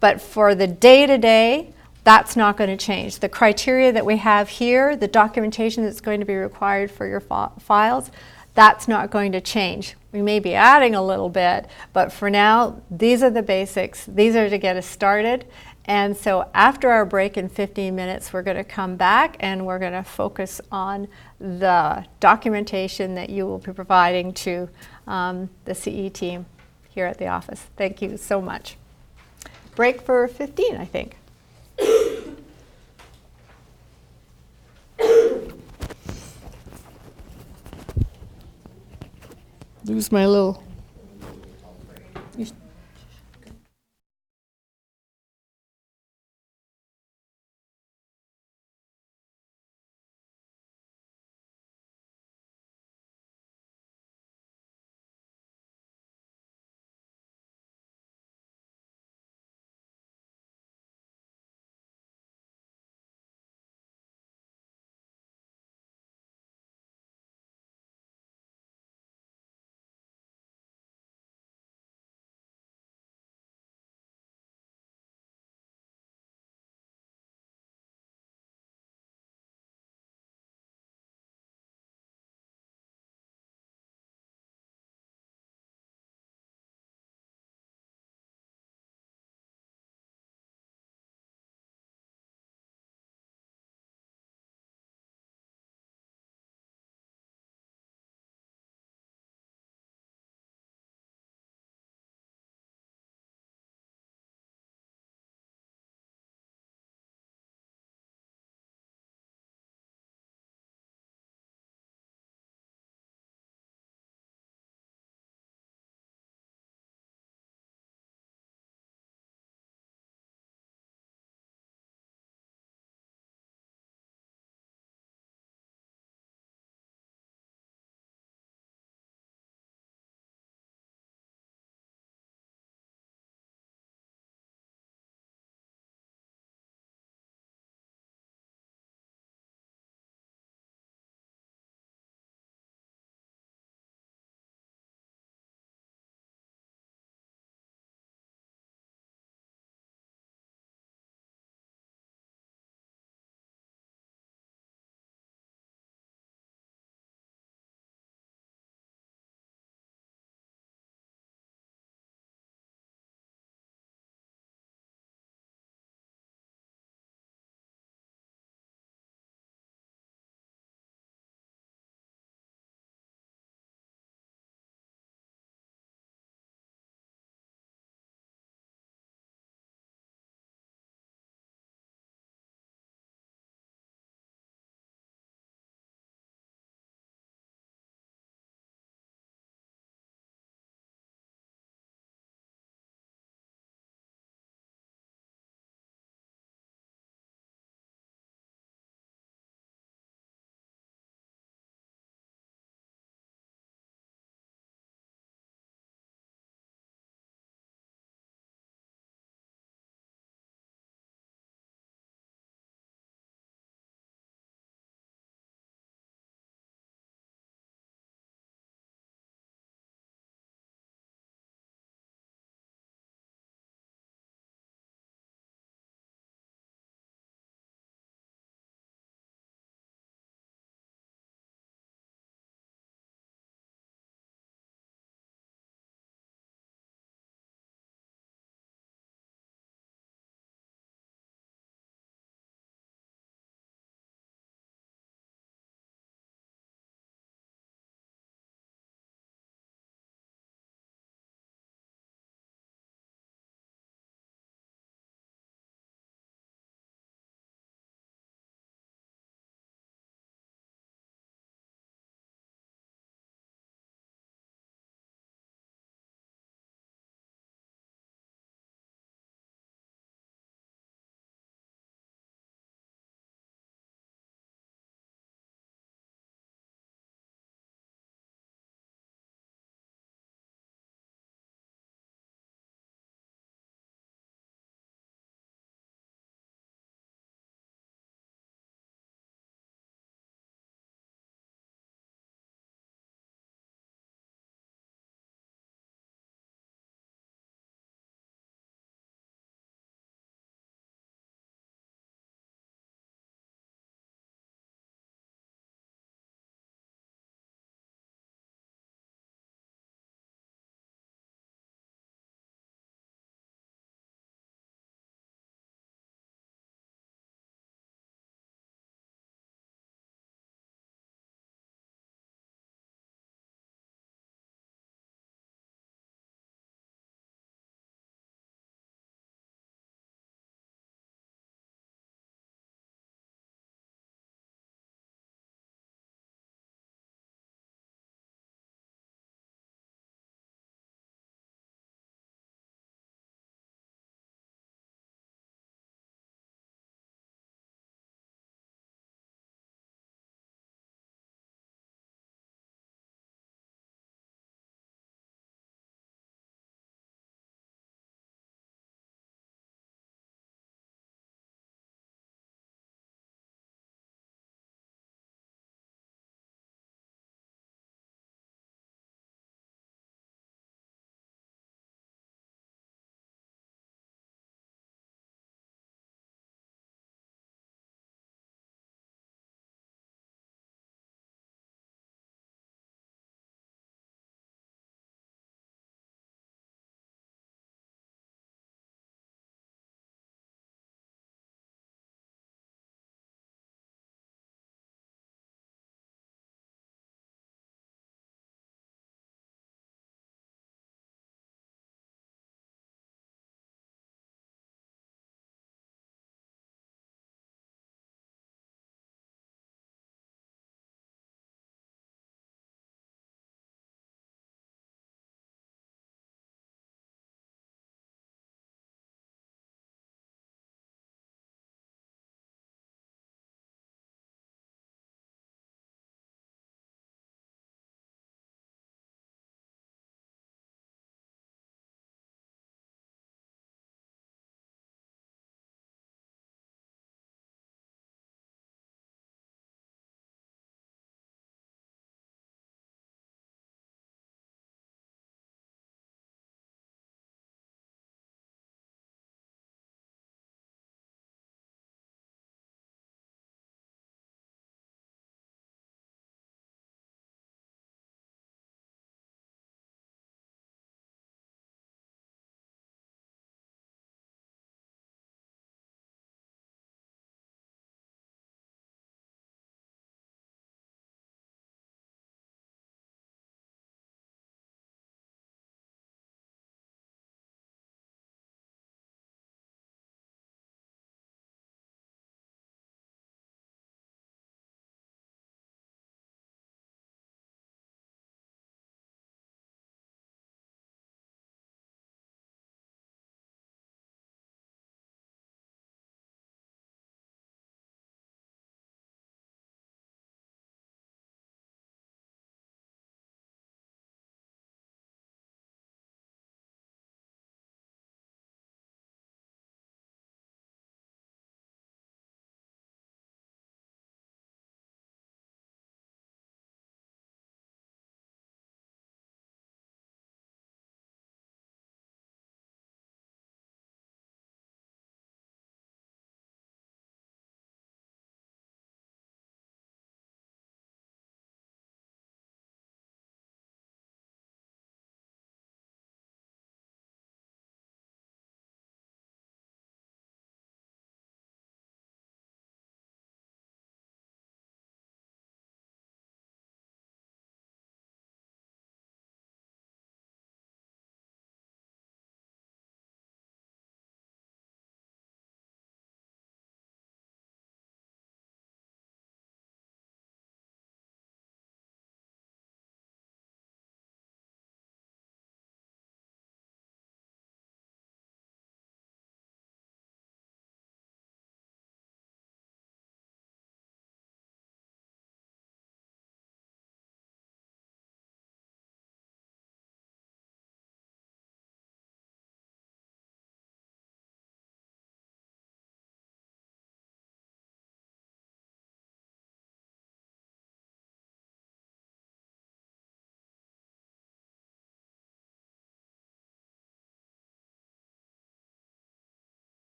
G: But for the day-to-day, that's not going to change. The criteria that we have here, the documentation that's going to be required for your files, that's not going to change. We may be adding a little bit, but for now, these are the basics. These are to get us started. And so after our break in 15 minutes, we're going to come back and we're going to focus on the documentation that you will be providing to the CE team here at the office. Thank you so much. Break for 15, I think. Lose my little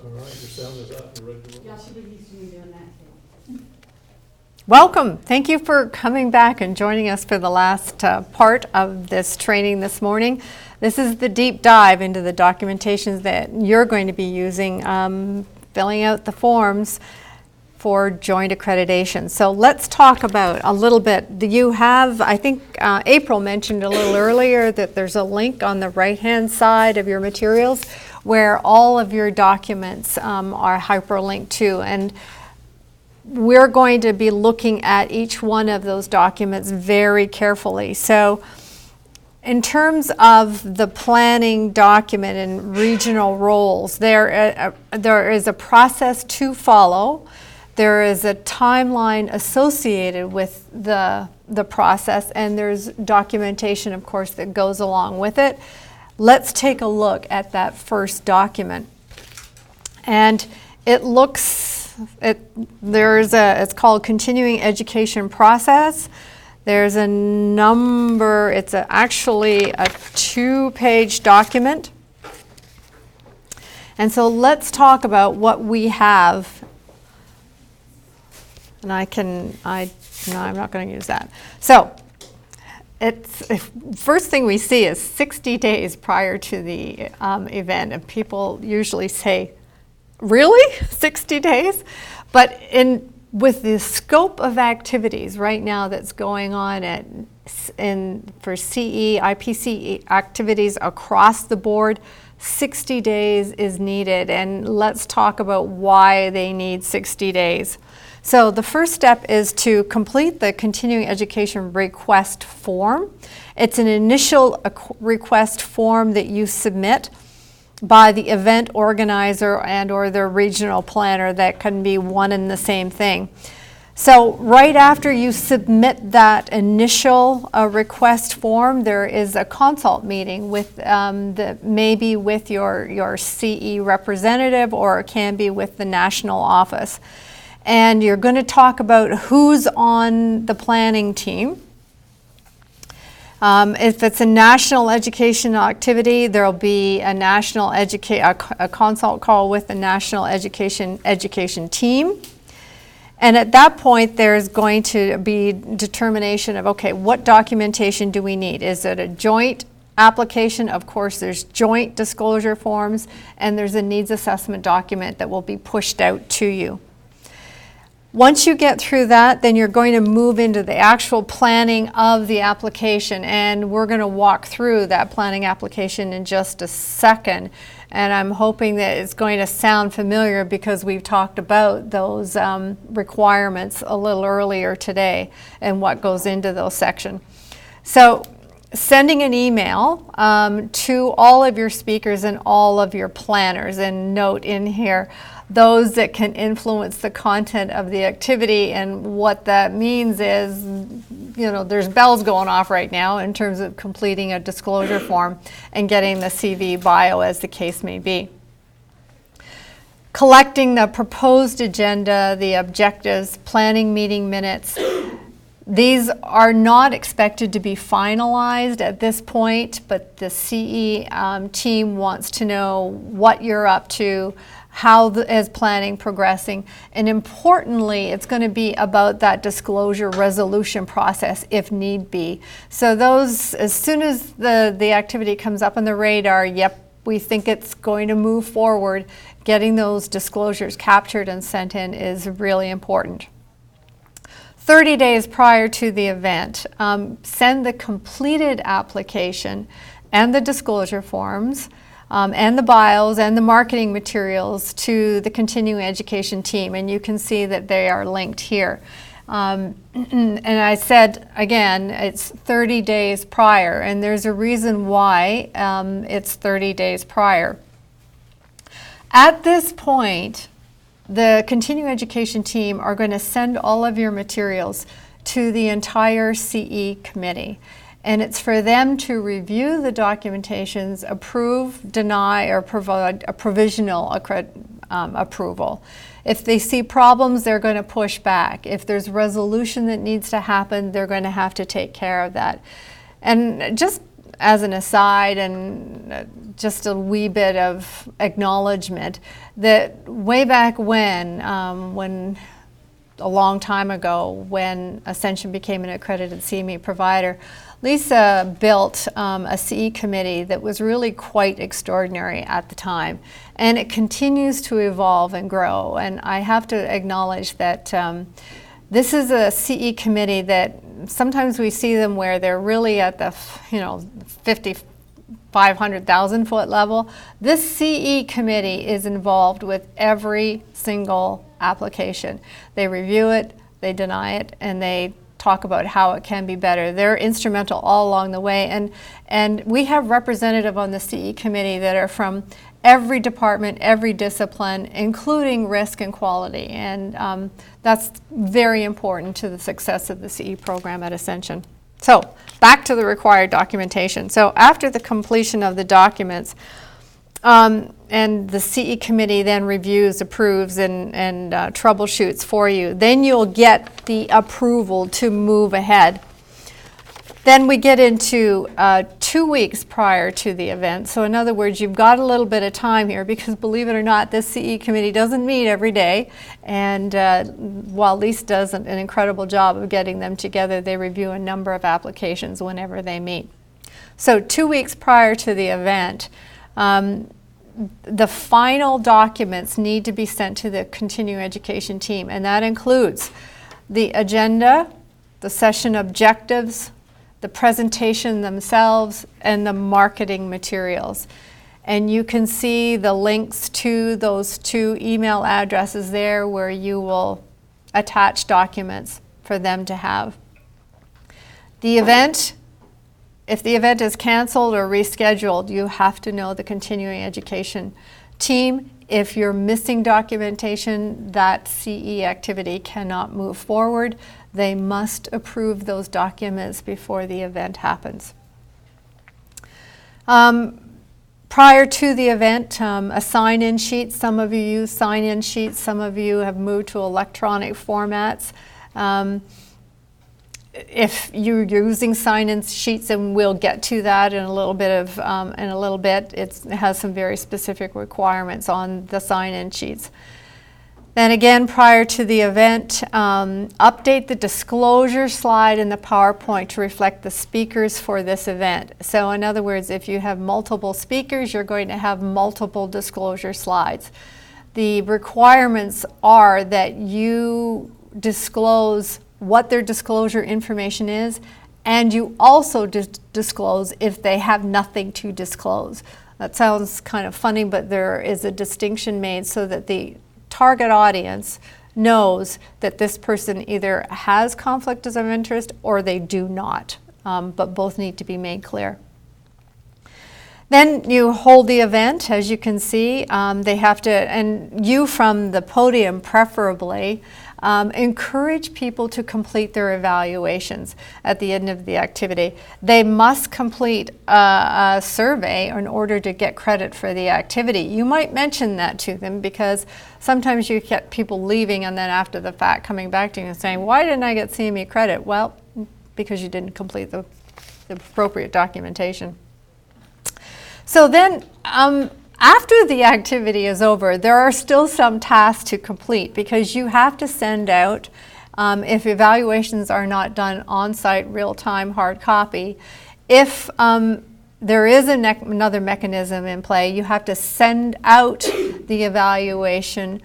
F: All right, your sound is up, you're ready to roll.
C: Y'all should be used to me doing that too.
G: Welcome. Thank you for coming back and joining us for the last part of this training this morning. This is the deep dive into the documentations that you're going to be using, filling out the forms for joint accreditation. So let's talk about a little bit. Do you have, I think April mentioned a little earlier that there's a link on the right-hand side of your materials where all of your documents are hyperlinked to. And we're going to be looking at each one of those documents very carefully. So in terms of the planning document and regional roles, there is a process to follow. There is a timeline associated with the process, and there's documentation, of course, that goes along with it. Let's take a look at that first document. And it looks, it's called Continuing Education Process. There's a number, it's actually a 2-page document. And so let's talk about what we have. And no, I'm not going to use that. So, first thing we see is 60 days prior to the event, and people usually say, really? 60 days? But with the scope of activities right now that's going on for CE, IPC activities across the board, 60 days is needed. And let's talk about why they need 60 days. So the first step is to complete the continuing education request form. It's an initial request form that you submit by the event organizer and or the regional planner. That can be one and the same thing. So right after you submit that initial request form, there is a consult meeting with maybe with your CE representative, or it can be with the national office. And you're going to talk about who's on the planning team. If it's a national educational activity, there'll be a a consult call with the national education team. And at that point, there's going to be determination of, okay, what documentation do we need? Is it a joint application? Of course, there's joint disclosure forms, and there's a needs assessment document that will be pushed out to you. Once you get through that, then you're going to move into the actual planning of the application, and we're going to walk through that planning application in just a second. And I'm hoping that it's going to sound familiar because we've talked about those requirements a little earlier today and what goes into those sections. So sending an email to all of your speakers and all of your planners, and note in here those that can influence the content of the activity. And what that means is, there's bells going off right now in terms of completing a disclosure form and getting the CV bio, as the case may be. Collecting the proposed agenda, the objectives, planning meeting minutes. These are not expected to be finalized at this point, but the CE team wants to know what you're up to, how is planning progressing, and importantly, it's going to be about that disclosure resolution process if need be. So those, as soon as the activity comes up on the radar, yep, we think it's going to move forward, getting those disclosures captured and sent in is really important. 30 days prior to the event, send the completed application and the disclosure forms and the bios and the marketing materials to the continuing education team, and you can see that they are linked here. And I said, again, it's 30 days prior, and there's a reason why it's 30 days prior. At this point, the continuing education team are going to send all of your materials to the entire CE committee. And it's for them to review the documentations, approve, deny, or provide a provisional approval. If they see problems, they're going to push back. If there's resolution that needs to happen, they're going to have to take care of that. And just as an aside and just a wee bit of acknowledgement, that way back when a long time ago, when Ascension became an accredited CME provider, Lisa built a CE committee that was really quite extraordinary at the time, and it continues to evolve and grow. And I have to acknowledge that this is a CE committee that sometimes we see them where they're really at the 500,000 foot level. This CE committee is involved with every single application. They review it, they deny it, and they talk about how it can be better. They're instrumental all along the way, and we have representatives on the CE committee that are from every department, every discipline, including risk and quality, and that's very important to the success of the CE program at Ascension. So back to the required documentation. So after the completion of the documents, and the CE committee then reviews, approves, and troubleshoots for you, then you'll get the approval to move ahead. Then we get into 2 weeks prior to the event. So in other words, you've got a little bit of time here, because believe it or not, this CE committee doesn't meet every day. And while Lisa does an incredible job of getting them together, they review a number of applications whenever they meet. So 2 weeks prior to the event, the final documents need to be sent to the continuing education team, and that includes the agenda, the session objectives, the presentation themselves, and the marketing materials. And you can see the links to those 2 email addresses there where you will attach documents for them to have. The event, if the event is canceled or rescheduled, you have to know the continuing education team. If you're missing documentation, that CE activity cannot move forward. They must approve those documents before the event happens. Prior to the event, a sign-in sheet. Some of you use sign-in sheets. Some of you have moved to electronic formats. If you're using sign-in sheets, and we'll get to that in a little bit, it has some very specific requirements on the sign-in sheets. Then again, prior to the event, update the disclosure slide in the PowerPoint to reflect the speakers for this event. So in other words, if you have multiple speakers, you're going to have multiple disclosure slides. The requirements are that you disclose what their disclosure information is, and you also disclose if they have nothing to disclose. That sounds kind of funny, but there is a distinction made so that the target audience knows that this person either has conflict of interest or they do not, but both need to be made clear. Then you hold the event, as you can see. They have to, and you from the podium preferably, encourage people to complete their evaluations at the end of the activity. They must complete a survey in order to get credit for the activity. You might mention that to them, because sometimes you get people leaving and then after the fact coming back to you and saying, why didn't I get CME credit? Well, because you didn't complete the appropriate documentation. So then, after the activity is over, there are still some tasks to complete, because you have to send out, if evaluations are not done on-site, real-time, hard copy, if there is another mechanism in play, you have to send out the evaluation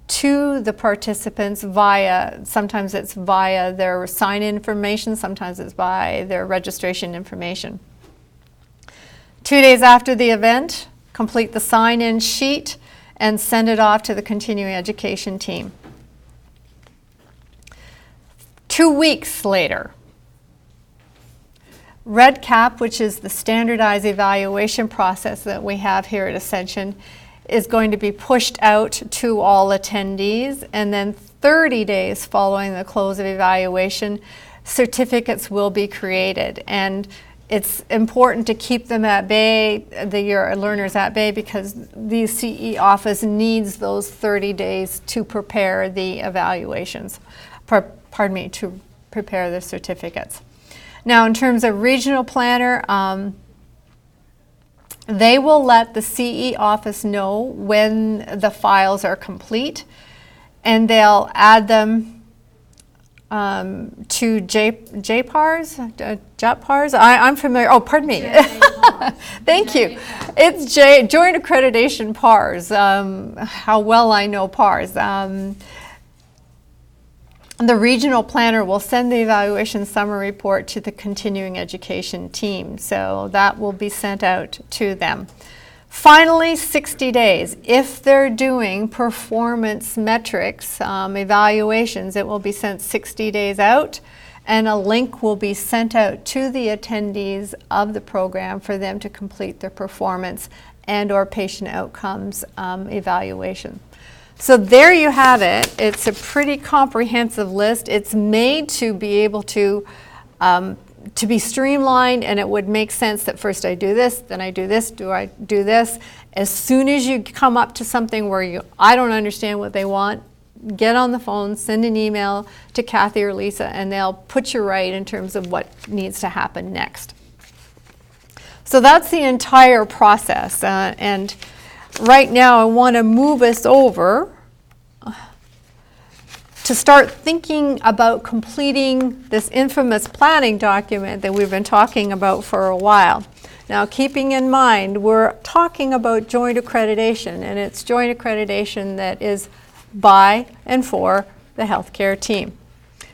G: to the participants sometimes it's via their sign-in information, sometimes it's by their registration information. 2 days after the event, complete the sign-in sheet and send it off to the continuing education team. 2 weeks later, REDCap, which is the standardized evaluation process that we have here at Ascension, is going to be pushed out to all attendees, and then 30 days following the close of evaluation, certificates will be created. And it's important to keep them at bay, your learners at bay, because the CE office needs those 30 days to prepare the evaluations, to prepare the certificates. Now, in terms of regional planner, They will let the CE office know when the files are complete, and they'll add them to JPARS, JPARS. I'm familiar. Oh, pardon me. Thank you. It's Joint Accreditation PARS. How well I know PARS. The regional planner will send the evaluation summary report to the continuing education team. So that will be sent out to them. Finally, 60 days. If they're doing performance metrics evaluations, it will be sent 60 days out, and a link will be sent out to the attendees of the program for them to complete their performance and or patient outcomes evaluation. So there you have it. It's a pretty comprehensive list. It's made to be able to be streamlined, and it would make sense that first I do this, then I do this, I do this. As soon as you come up to something where I don't understand what they want, get on the phone, send an email to Kathy or Lisa, and they'll put you right in terms of what needs to happen next. So that's the entire process. And right now I want to move us over to start thinking about completing this infamous planning document that we've been talking about for a while. Now, keeping in mind, we're talking about joint accreditation, and it's joint accreditation that is by and for the healthcare team.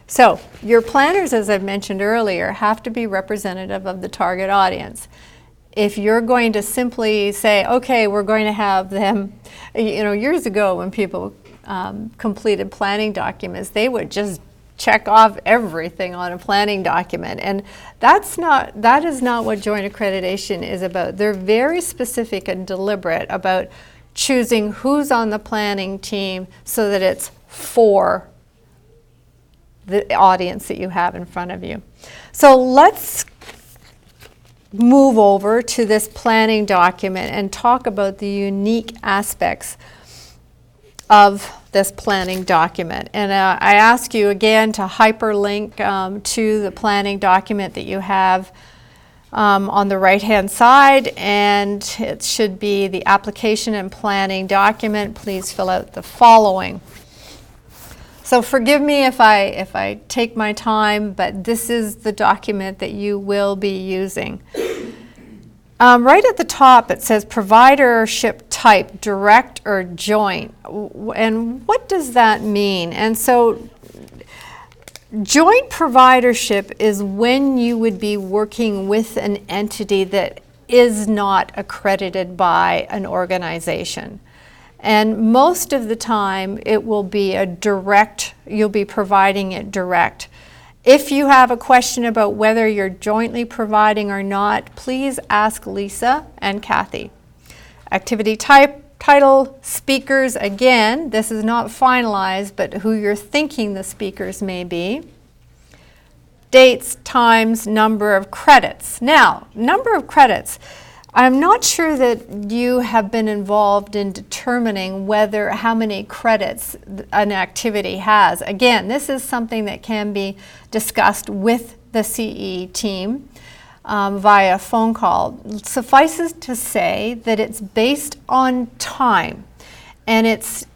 G: So, your planners, as I've mentioned earlier, have to be representative of the target audience. If you're going to simply say, okay, we're going to have them, years ago when people completed planning documents, they would just check off everything on a planning document, and that is not what joint accreditation is about. They're very specific and deliberate about choosing who's on the planning team so that it's for the audience that you have in front of you. So let's move over to this planning document and talk about the unique aspects of this planning document. And I ask you again to hyperlink to the planning document that you have on the right-hand side, and it should be the application and planning document. Please fill out the following. So forgive me if I take my time, but this is the document that you will be using. Right at the top it says providership type, direct or joint. And what does that mean? And so joint providership is when you would be working with an entity that is not accredited by an organization. And most of the time it will be a direct, you'll be providing it direct. If you have a question about whether you're jointly providing or not, please ask Lisa and Kathy. Activity type, title, speakers, again, this is not finalized, but who you're thinking the speakers may be. Dates, times, number of credits. Now, number of credits. I'm not sure that you have been involved in determining how many credits an activity has. Again, this is something that can be discussed with the CE team via phone call. Suffices to say that it's based on time, and it's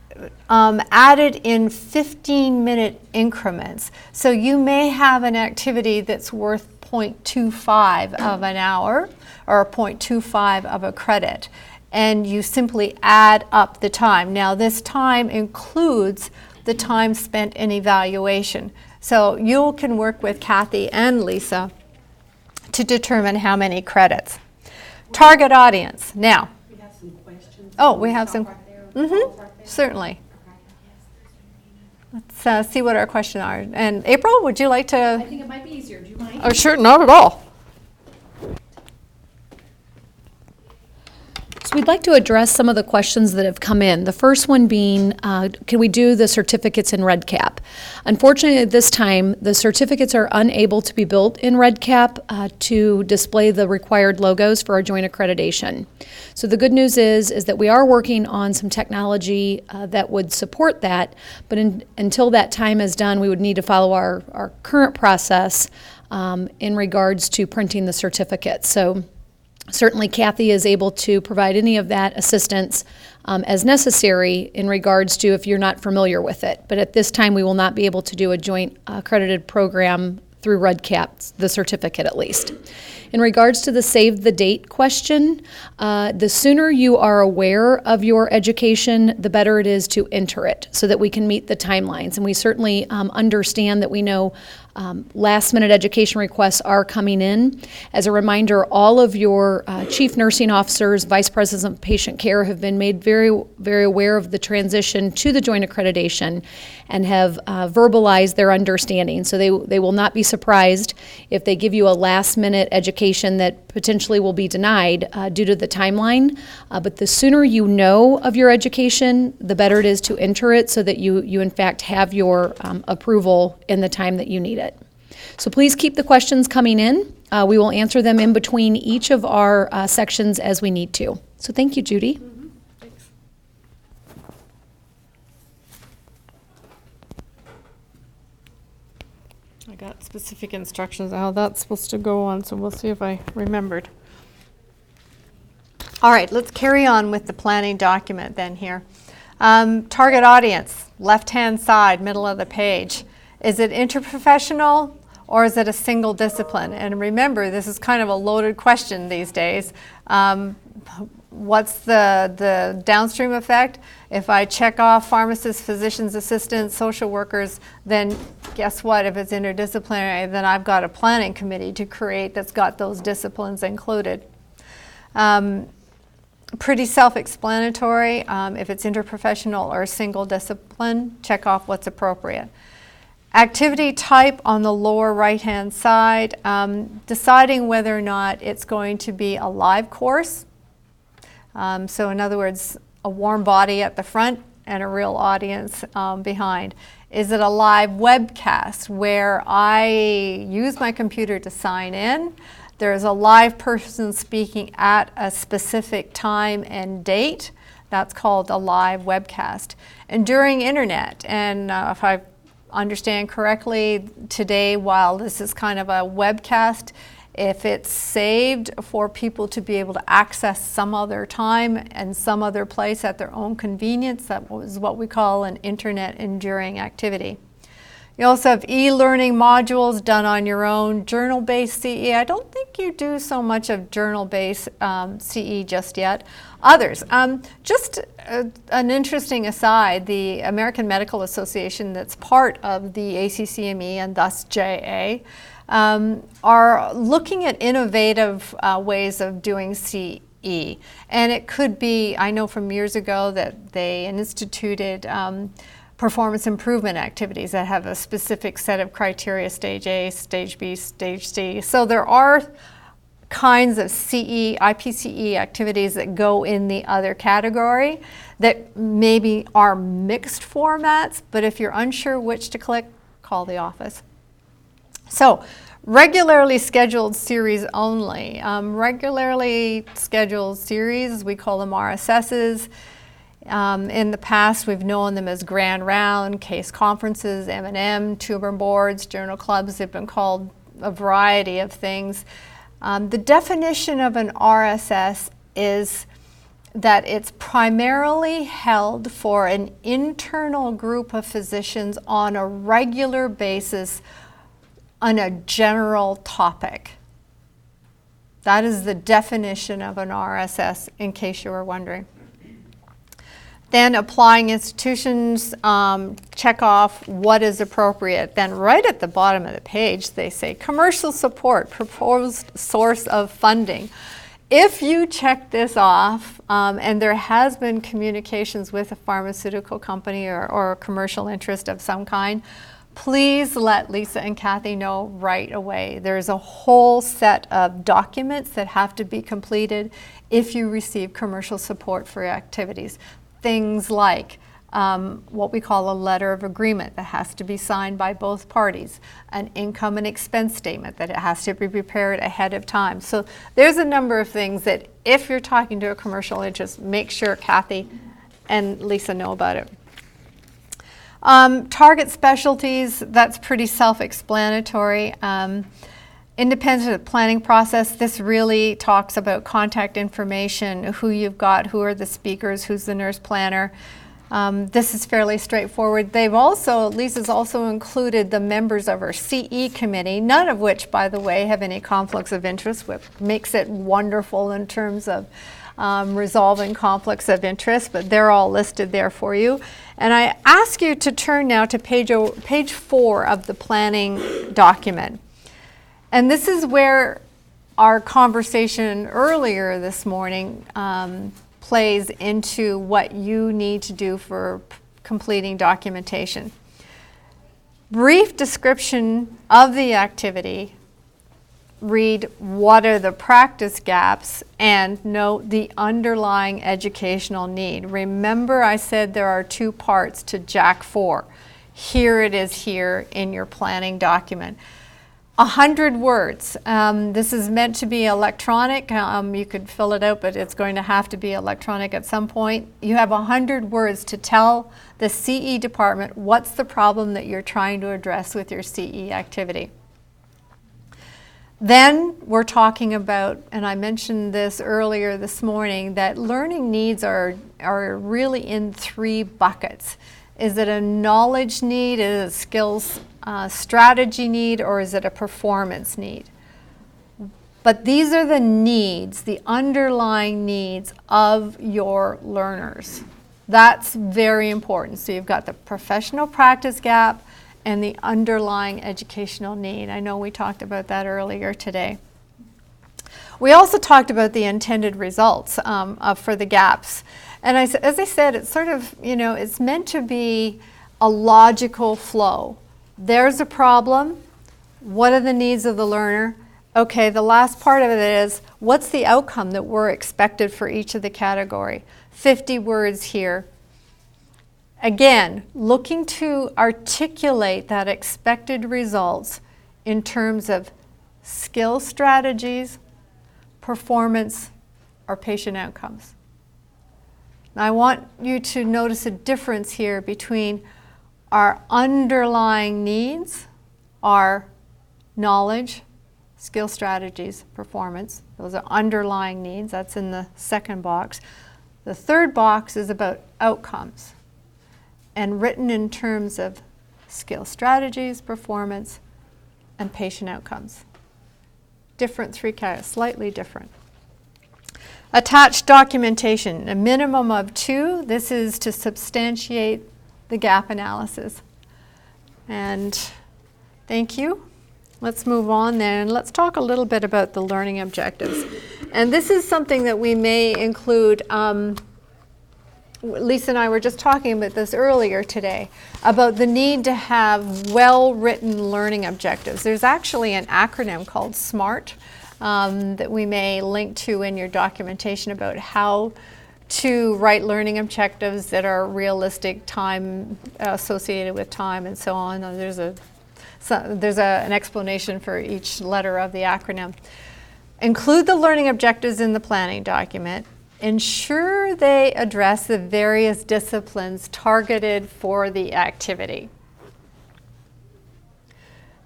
G: added in 15-minute increments. So you may have an activity that's worth 0.25 of an hour or 0.25 of a credit, and you simply add up the time. Now this time includes the time spent in evaluation. So you can work with Kathy and Lisa to determine how many credits. Target audience. Now,
C: We have some questions.
G: oh, we have some,
C: Stop right there.
G: certainly. Let's see what our questions are. And April, would you like
B: I
G: to?
B: think it might be easier, do you mind?
G: Oh, sure, not at all.
E: So we'd like to address some of the questions that have come in. The first one being, can we do the certificates in REDCap? Unfortunately, at this time, the certificates are unable to be built in REDCap to display the required logos for our joint accreditation. So the good news is that we are working on some technology that would support that, but until that time is done, we would need to follow our current process in regards to printing the certificates. So Certainly, Kathy is able to provide any of that assistance as necessary in regards to if you're not familiar with it. But at this time, we will not be able to do a joint accredited program through REDCap, the certificate at least. In regards to the save the date question, the sooner you are aware of your education, the better it is to enter it so that we can meet the timelines. And we certainly understand that we know last minute education requests are coming in. As a reminder, all of your chief nursing officers, vice presidents of patient care have been made very, very aware of the transition to the joint accreditation and have verbalized their understanding. So they will not be surprised if they give you a last minute education that potentially will be denied due to the timeline. But the sooner you know of your education, the better it is to enter it so that you in fact have your approval in the time that you need it. So please keep the questions coming in. We will answer them in between each of our sections as we need to. So thank you, Judy.
G: Thanks. I got specific instructions on how that's supposed to go on, so we'll see if I remembered. All right, let's carry on with the planning document then here. Target audience, left-hand side, middle of the page. Is it interprofessional or is it a single discipline? And remember, this is kind of a loaded question these days. What's the downstream effect? If I check off pharmacists, physicians, assistants, social workers, then guess what? If it's interdisciplinary, then I've got a planning committee to create that's got those disciplines included. Pretty self-explanatory. If it's interprofessional or single discipline, check off what's appropriate. Activity type on the lower right-hand side, deciding whether or not it's going to be a live course. So in other words, a warm body at the front and a real audience behind. Is it a live webcast where I use my computer to sign in? There's a live person speaking at a specific time and date. That's called a live webcast. And during internet, and if I understand correctly today, while this is kind of a webcast, if it's saved for people to be able to access some other time and some other place at their own convenience, that is what we call an internet enduring activity. You also have e-learning modules done on your own, journal-based CE. I don't think you do so much of journal-based CE just yet. Others, just an interesting aside, the American Medical Association that's part of the ACCME and thus JA are looking at innovative ways of doing CE. And it could be, I know from years ago that they instituted performance improvement activities that have a specific set of criteria, stage A, stage B, stage C. So there are kinds of CE, IPCE activities that go in the other category that maybe are mixed formats, but if you're unsure which to click, call the office. So regularly scheduled series only. Regularly scheduled series, we call them RSSs. In the past, we've known them as Grand Round, case conferences, M&M, tumor boards, journal clubs. They've been called a variety of things. The definition of an RSS is that it's primarily held for an internal group of physicians on a regular basis on a general topic. That is the definition of an RSS, in case you were wondering. Then applying institutions, check off what is appropriate. Then right at the bottom of the page, they say commercial support, proposed source of funding. If you check this off, and there has been communications with a pharmaceutical company or a commercial interest of some kind, please let Lisa and Kathy know right away. There's a whole set of documents that have to be completed if you receive commercial support for your activities. Things like what we call a letter of agreement that has to be signed by both parties, an income and expense statement that it has to be prepared ahead of time. So there's a number of things that if you're talking to a commercial interest, make sure Kathy and Lisa know about it. Target specialties, that's pretty self-explanatory. Independent planning process, this really talks about contact information, who you've got, who are the speakers, who's the nurse planner. This is fairly straightforward. Lisa's also included the members of our CE committee, none of which, by the way, have any conflicts of interest, which makes it wonderful in terms of resolving conflicts of interest, but they're all listed there for you. And I ask you to turn now to page 4 of the planning document. And this is where our conversation earlier this morning plays into what you need to do for completing documentation. Brief description of the activity. Read what are the practice gaps and note the underlying educational need. Remember I said there are 2 parts to JAC 4. Here it is here in your planning document. 100 words. This is meant to be electronic. You could fill it out, but it's going to have to be electronic at some point. You have 100 words to tell the CE department what's the problem that you're trying to address with your CE activity. Then we're talking about, and I mentioned this earlier this morning, that learning needs are really in 3 buckets. Is it a knowledge need, is it a skills strategy need, or is it a performance need? But these are the needs, the underlying needs of your learners. That's very important. So you've got the professional practice gap and the underlying educational need. I know we talked about that earlier today. We also talked about the intended results for the gaps. And as I said, it's sort of, it's meant to be a logical flow. There's a problem. What are the needs of the learner? Okay, the last part of it is, what's the outcome that we're expected for each of the category? 50 words here. Again, looking to articulate that expected results in terms of skill strategies, performance, or patient outcomes. Now, I want you to notice a difference here between our underlying needs, our knowledge, skill strategies, performance. Those are underlying needs. That's in the second box. The third box is about outcomes and written in terms of skill strategies, performance, and patient outcomes. Different 3 categories, slightly different. Attached documentation, a minimum of 2. This is to substantiate the gap analysis. And thank you. Let's move on then. Let's talk a little bit about the learning objectives. And this is something that we may include. Lisa and I were just talking about this earlier today, about the need to have well-written learning objectives. There's actually an acronym called SMART that we may link to in your documentation about how to write learning objectives that are realistic, time associated with time, and so on. There's an explanation for each letter of the acronym. Include the learning objectives in the planning document. Ensure they address the various disciplines targeted for the activity.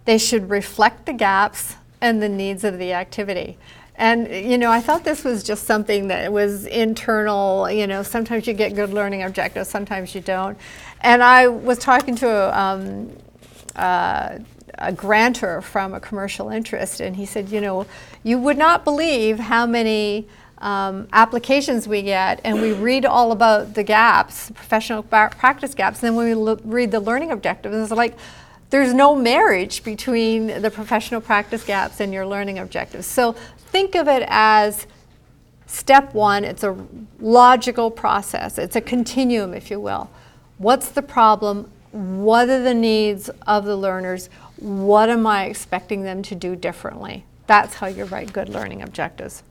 G: They should reflect the gaps and the needs of the activity. And, I thought this was just something that was internal. Sometimes you get good learning objectives, sometimes you don't. And I was talking to a grantor from a commercial interest, and he said, you would not believe how many applications we get, and we read all about the gaps, professional practice gaps, and then when we read the learning objectives, it's like there's no marriage between the professional practice gaps and your learning objectives. So think of it as step 1. It's a logical process. It's a continuum, if you will. What's the problem? What are the needs of the learners? What am I expecting them to do differently? That's how you write good learning objectives.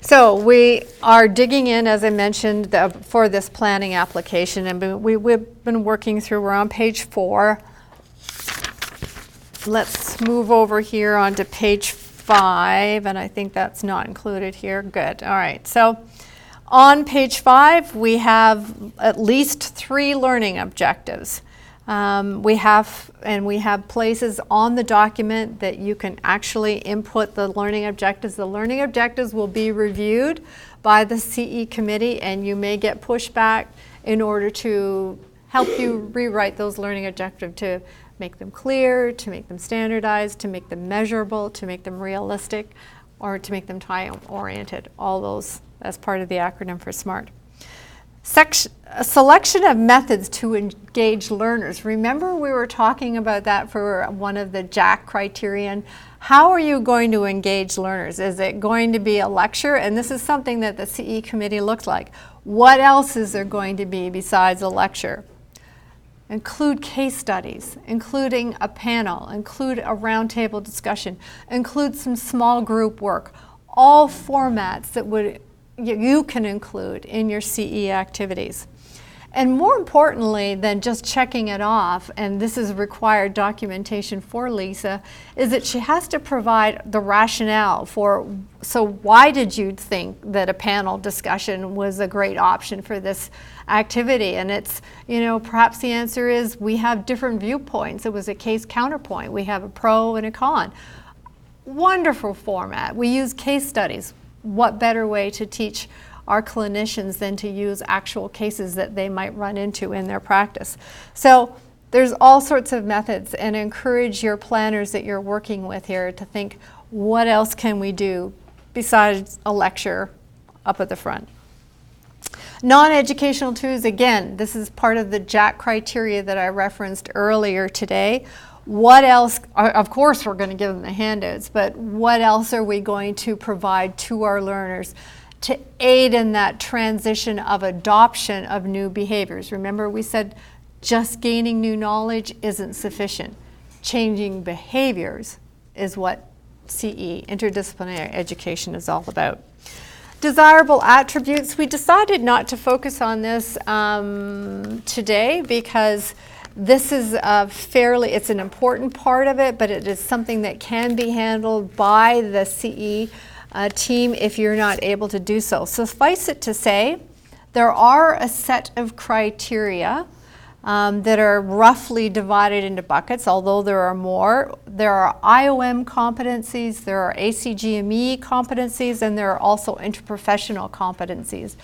G: So we are digging in, as I mentioned, for this planning application, and we've been working through, we're on page 4. Let's move over here onto page 5, and I think that's not included here. Good, all right. So on page 5, we have at least 3 learning objectives. We have places on the document that you can actually input the learning objectives. The learning objectives will be reviewed by the CE committee, and you may get pushback in order to help you rewrite those learning objectives to make them clear, to make them standardized, to make them measurable, to make them realistic, or to make them time-oriented. All those as part of the acronym for SMART. A selection of methods to engage learners. Remember we were talking about that for one of the JACC criterion. How are you going to engage learners? Is it going to be a lecture? And this is something that the CE committee looks like. What else is there going to be besides a lecture? Include case studies, including a panel, include a roundtable discussion, include some small group work. All formats that you can include in your CE activities. And more importantly than just checking it off, and this is required documentation for Lisa, is that she has to provide the rationale for, so why did you think that a panel discussion was a great option for this activity? And it's, perhaps the answer is we have different viewpoints. It was a case counterpoint. We have a pro and a con. Wonderful format. We use case studies. What better way to teach our clinicians than to use actual cases that they might run into in their practice? So there's all sorts of methods, and encourage your planners that you're working with here to think, what else can we do besides a lecture up at the front? Non-educational tools, again, this is part of the JACC criteria that I referenced earlier today. What else, of course we're going to give them the handouts, but what else are we going to provide to our learners to aid in that transition of adoption of new behaviors? Remember we said just gaining new knowledge isn't sufficient. Changing behaviors is what CE, interdisciplinary education, is all about. Desirable attributes, we decided not to focus on this today because this is it's an important part of it, but it is something that can be handled by the CE team if you're not able to do so. Suffice it to say, there are a set of criteria that are roughly divided into buckets, although there are more. There are IOM competencies, there are ACGME competencies, and there are also interprofessional competencies.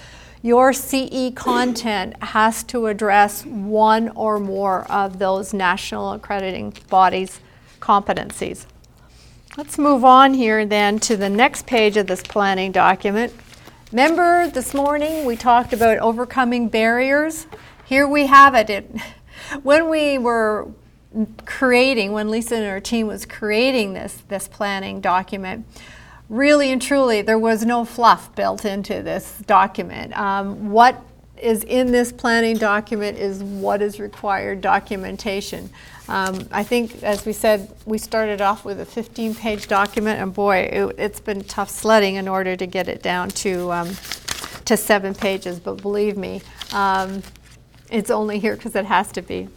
G: Your CE content has to address one or more of those national accrediting bodies' competencies. Let's move on here then to the next page of this planning document. Remember this morning we talked about overcoming barriers? Here we have it. When Lisa and her team was creating this planning document, really and truly, there was no fluff built into this document. What is in this planning document is what is required documentation. I think, as we said, we started off with a 15-page document, and boy, it's been tough sledding in order to get it down to 7 pages, but believe me, it's only here because it has to be.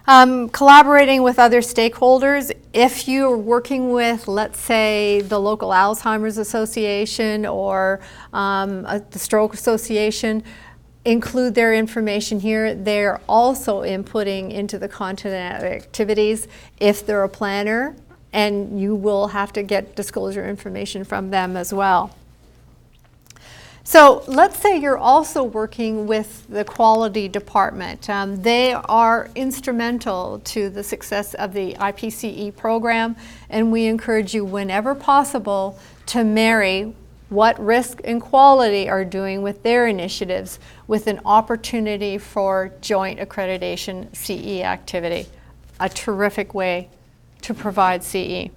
G: Collaborating with other stakeholders. If you're working with, let's say, the local Alzheimer's Association or the Stroke Association, include their information here. They're also inputting into the content activities if they're a planner, and you will have to get disclosure information from them as well. So let's say you're also working with the quality department. They are instrumental to the success of the IPCE program, and we encourage you whenever possible to marry what risk and quality are doing with their initiatives with an opportunity for joint accreditation CE activity. A terrific way to provide CE.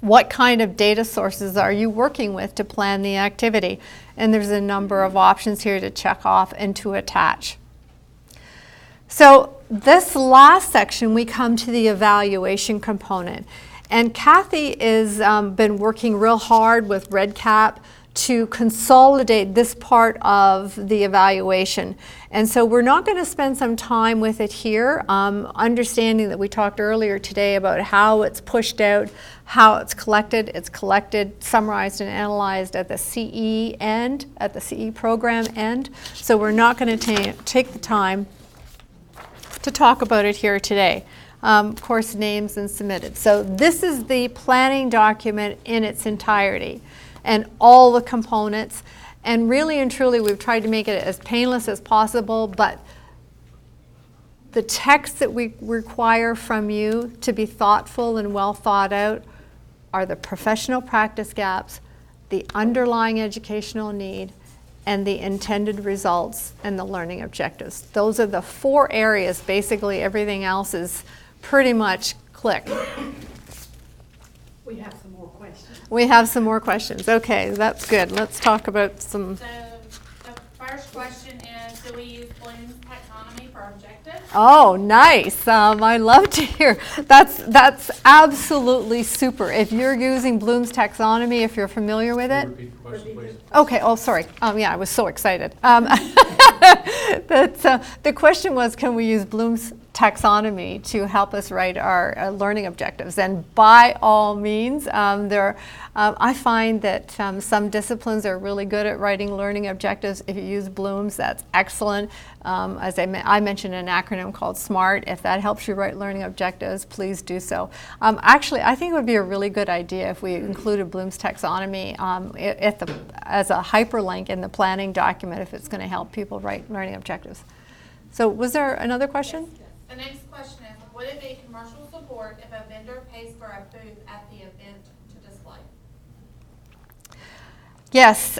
G: What kind of data sources are you working with to plan the activity? And there's a number of options here to check off and to attach. So this last section, we come to the evaluation component. And Kathy has been working real hard with REDCap to consolidate this part of the evaluation. And so we're not going to spend some time with it here, understanding that we talked earlier today about how it's pushed out, how it's collected. It's collected, summarized, and analyzed at the CE end, at the CE program end. So we're not going to take the time to talk about it here today. Course names and submitted. So this is the planning document in its entirety and all the components. And really and truly, we've tried to make it as painless as possible, but the text that we require from you to be thoughtful and well thought out are the professional practice gaps, the underlying educational need, and the intended results and the learning objectives. Those are the 4 areas. Basically, everything else is pretty much click.
C: We have some more questions.
G: We have some more questions. Okay, that's good. Let's talk about some.
D: So the first question is, do we use Bloom's taxonomy for objectives?
G: Oh, nice. I love to hear. That's absolutely super. If you're using Bloom's taxonomy, if you're familiar with it.
F: Repeat the question, please.
G: Okay. Oh, sorry. Yeah, I was so excited. The question was, can we use Bloom's taxonomy to help us write our learning objectives? And by all means, I find that some disciplines are really good at writing learning objectives. If you use Bloom's, that's excellent. As I mentioned an acronym called SMART. If that helps you write learning objectives, please do so. Actually, I think it would be a really good idea if we included Bloom's taxonomy as a hyperlink in the planning document if it's going to help people write learning objectives. So was there another question?
D: The next question is, would it be commercial support if a vendor pays for a booth at the event to display?
G: Yes,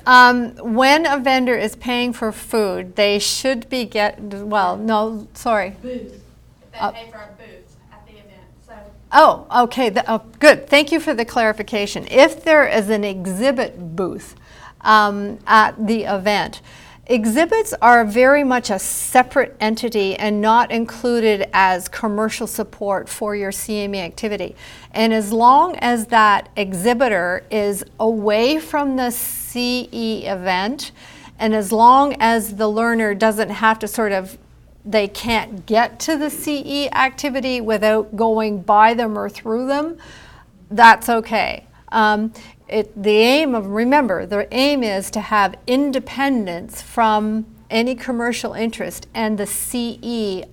G: when a vendor is paying for food, they should be no, sorry.
D: Booth. If they pay for a booth at the event, so.
G: Oh, okay, good. Thank you for the clarification. If there is an exhibit booth at the event, exhibits are very much a separate entity and not included as commercial support for your CME activity. And as long as that exhibitor is away from the CE event, and as long as the learner doesn't have to they can't get to the CE activity without going by them or through them, that's okay. Remember, the aim is to have independence from any commercial interest and the CE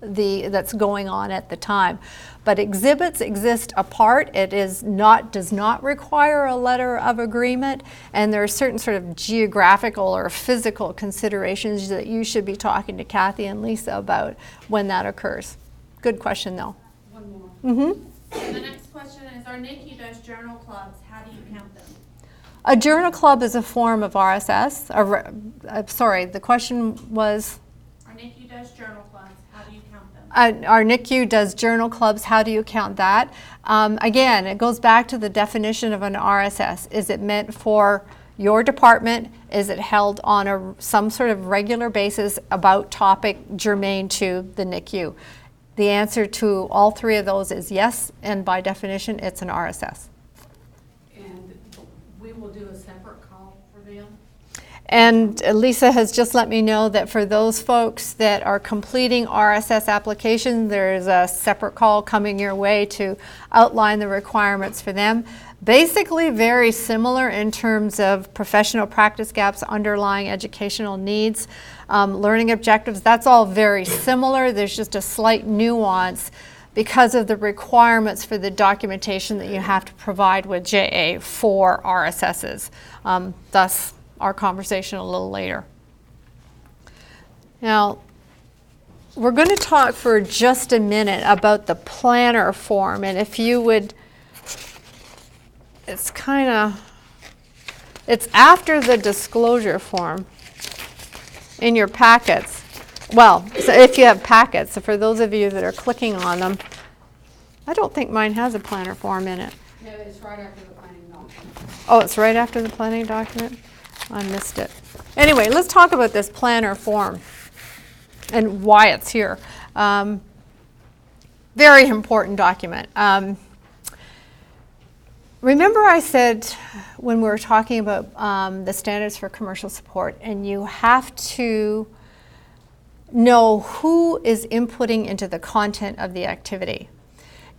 G: that's going on at the time. But exhibits exist apart. It does not require a letter of agreement, and there are certain sort of geographical or physical considerations that you should be talking to Kathy and Lisa about when that occurs. Good question, though.
C: One more.
G: Mm-hmm.
D: So the next question is, our NICU does journal clubs. How do you count them?
G: A journal club is a form of RSS. Sorry, the question was?
D: Our NICU does journal clubs. How do you count them?
G: Our NICU does journal clubs. How do you count that? Again, it goes back to the definition of an RSS. Is it meant for your department? Is it held on some sort of regular basis about topic germane to the NICU? The answer to all 3 of those is yes, and by definition, it's an RSS.
C: And we will do a separate call for them.
G: And Lisa has just let me know that for those folks that are completing RSS applications, there's a separate call coming your way to outline the requirements for them. Basically very similar in terms of professional practice gaps, underlying educational needs, learning objectives. That's all very similar. There's just a slight nuance because of the requirements for the documentation that you have to provide with JA for RSSs. Thus, our conversation a little later. Now, we're going to talk for just a minute about the planner form, and if you would, it's after the disclosure form in your packets. Well, so if you have packets, so for those of you that are clicking on them, I don't think mine has a planner form in it.
C: No, it's right after the planning document.
G: Oh, it's right after the planning document? I missed it. Anyway, let's talk about this planner form and why it's here. Very important document. Remember I said when we were talking about the standards for commercial support, and you have to know who is inputting into the content of the activity.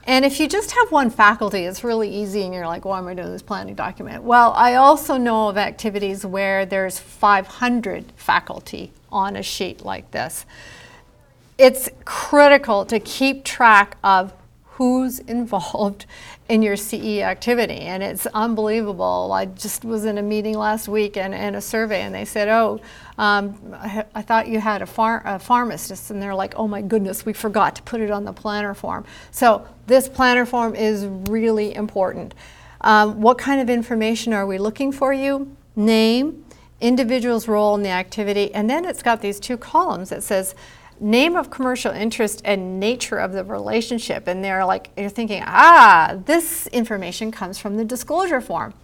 G: And if you just have one faculty, it's really easy and you're like, why am I doing this planning document? Well, I also know of activities where there's 500 faculty on a sheet like this. it's critical to keep track of who's involved in your CE activity. And it's unbelievable. I just was in a meeting last week and a survey, and they said, I thought you had a pharmacist. And they're like, oh my goodness, we forgot to put it on the planner form. So this planner form is really important. What kind of information are we looking for you? Name, individual's role in the activity, and then it's got these two columns that says name of commercial interest and nature of the relationship. And you're thinking, this information comes from the disclosure form.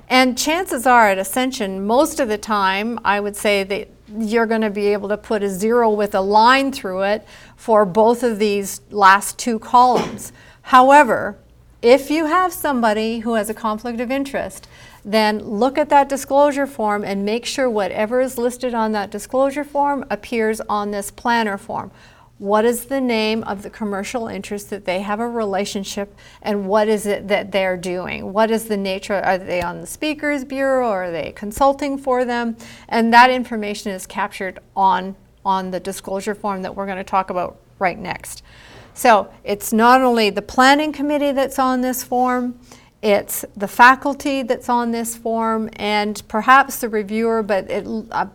G: And chances are at Ascension, most of the time, I would say that you're going to be able to put a 0 with a line through it for both of these last two columns. However, if you have somebody who has a conflict of interest, then look at that disclosure form and make sure whatever is listed on that disclosure form appears on this planner form. What is the name of the commercial interest that they have a relationship, and what is it that they're doing? What is the nature? Are they on the speakers bureau, or are they consulting for them? And that information is captured on the disclosure form that we're going to talk about right next. So it's not only the planning committee that's on this form, it's the faculty that's on this form, and perhaps the reviewer, but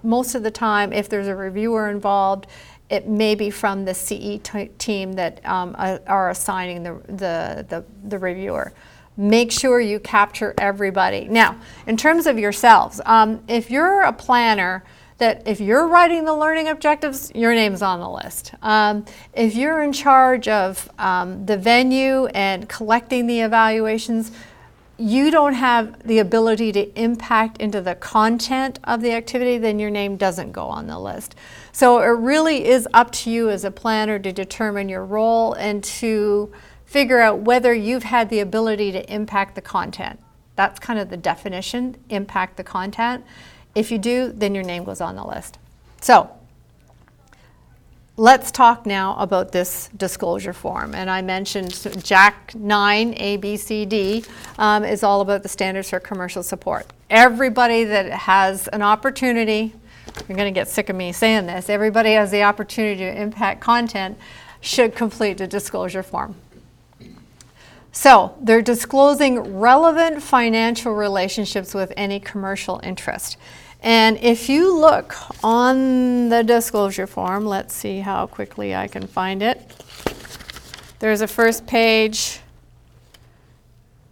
G: most of the time, if there's a reviewer involved, it may be from the CE team that are assigning the reviewer. Make sure you capture everybody. Now, in terms of yourselves, if you're a planner, that if you're writing the learning objectives, your name's on the list. If you're in charge of the venue and collecting the evaluations, you don't have the ability to impact into the content of the activity, then your name doesn't go on the list. So it really is up to you as a planner to determine your role and to figure out whether you've had the ability to impact the content. That's kind of the definition, impact the content. If you do, then your name goes on the list. So let's talk now about this disclosure form. And I mentioned JAC 9 ABCD is all about the standards for commercial support. Everybody that has an opportunity, you're going to get sick of me saying this, everybody has the opportunity to impact content should complete the disclosure form. So they're disclosing relevant financial relationships with any commercial interest. And if you look on the disclosure form, let's see how quickly I can find it. There's a first page,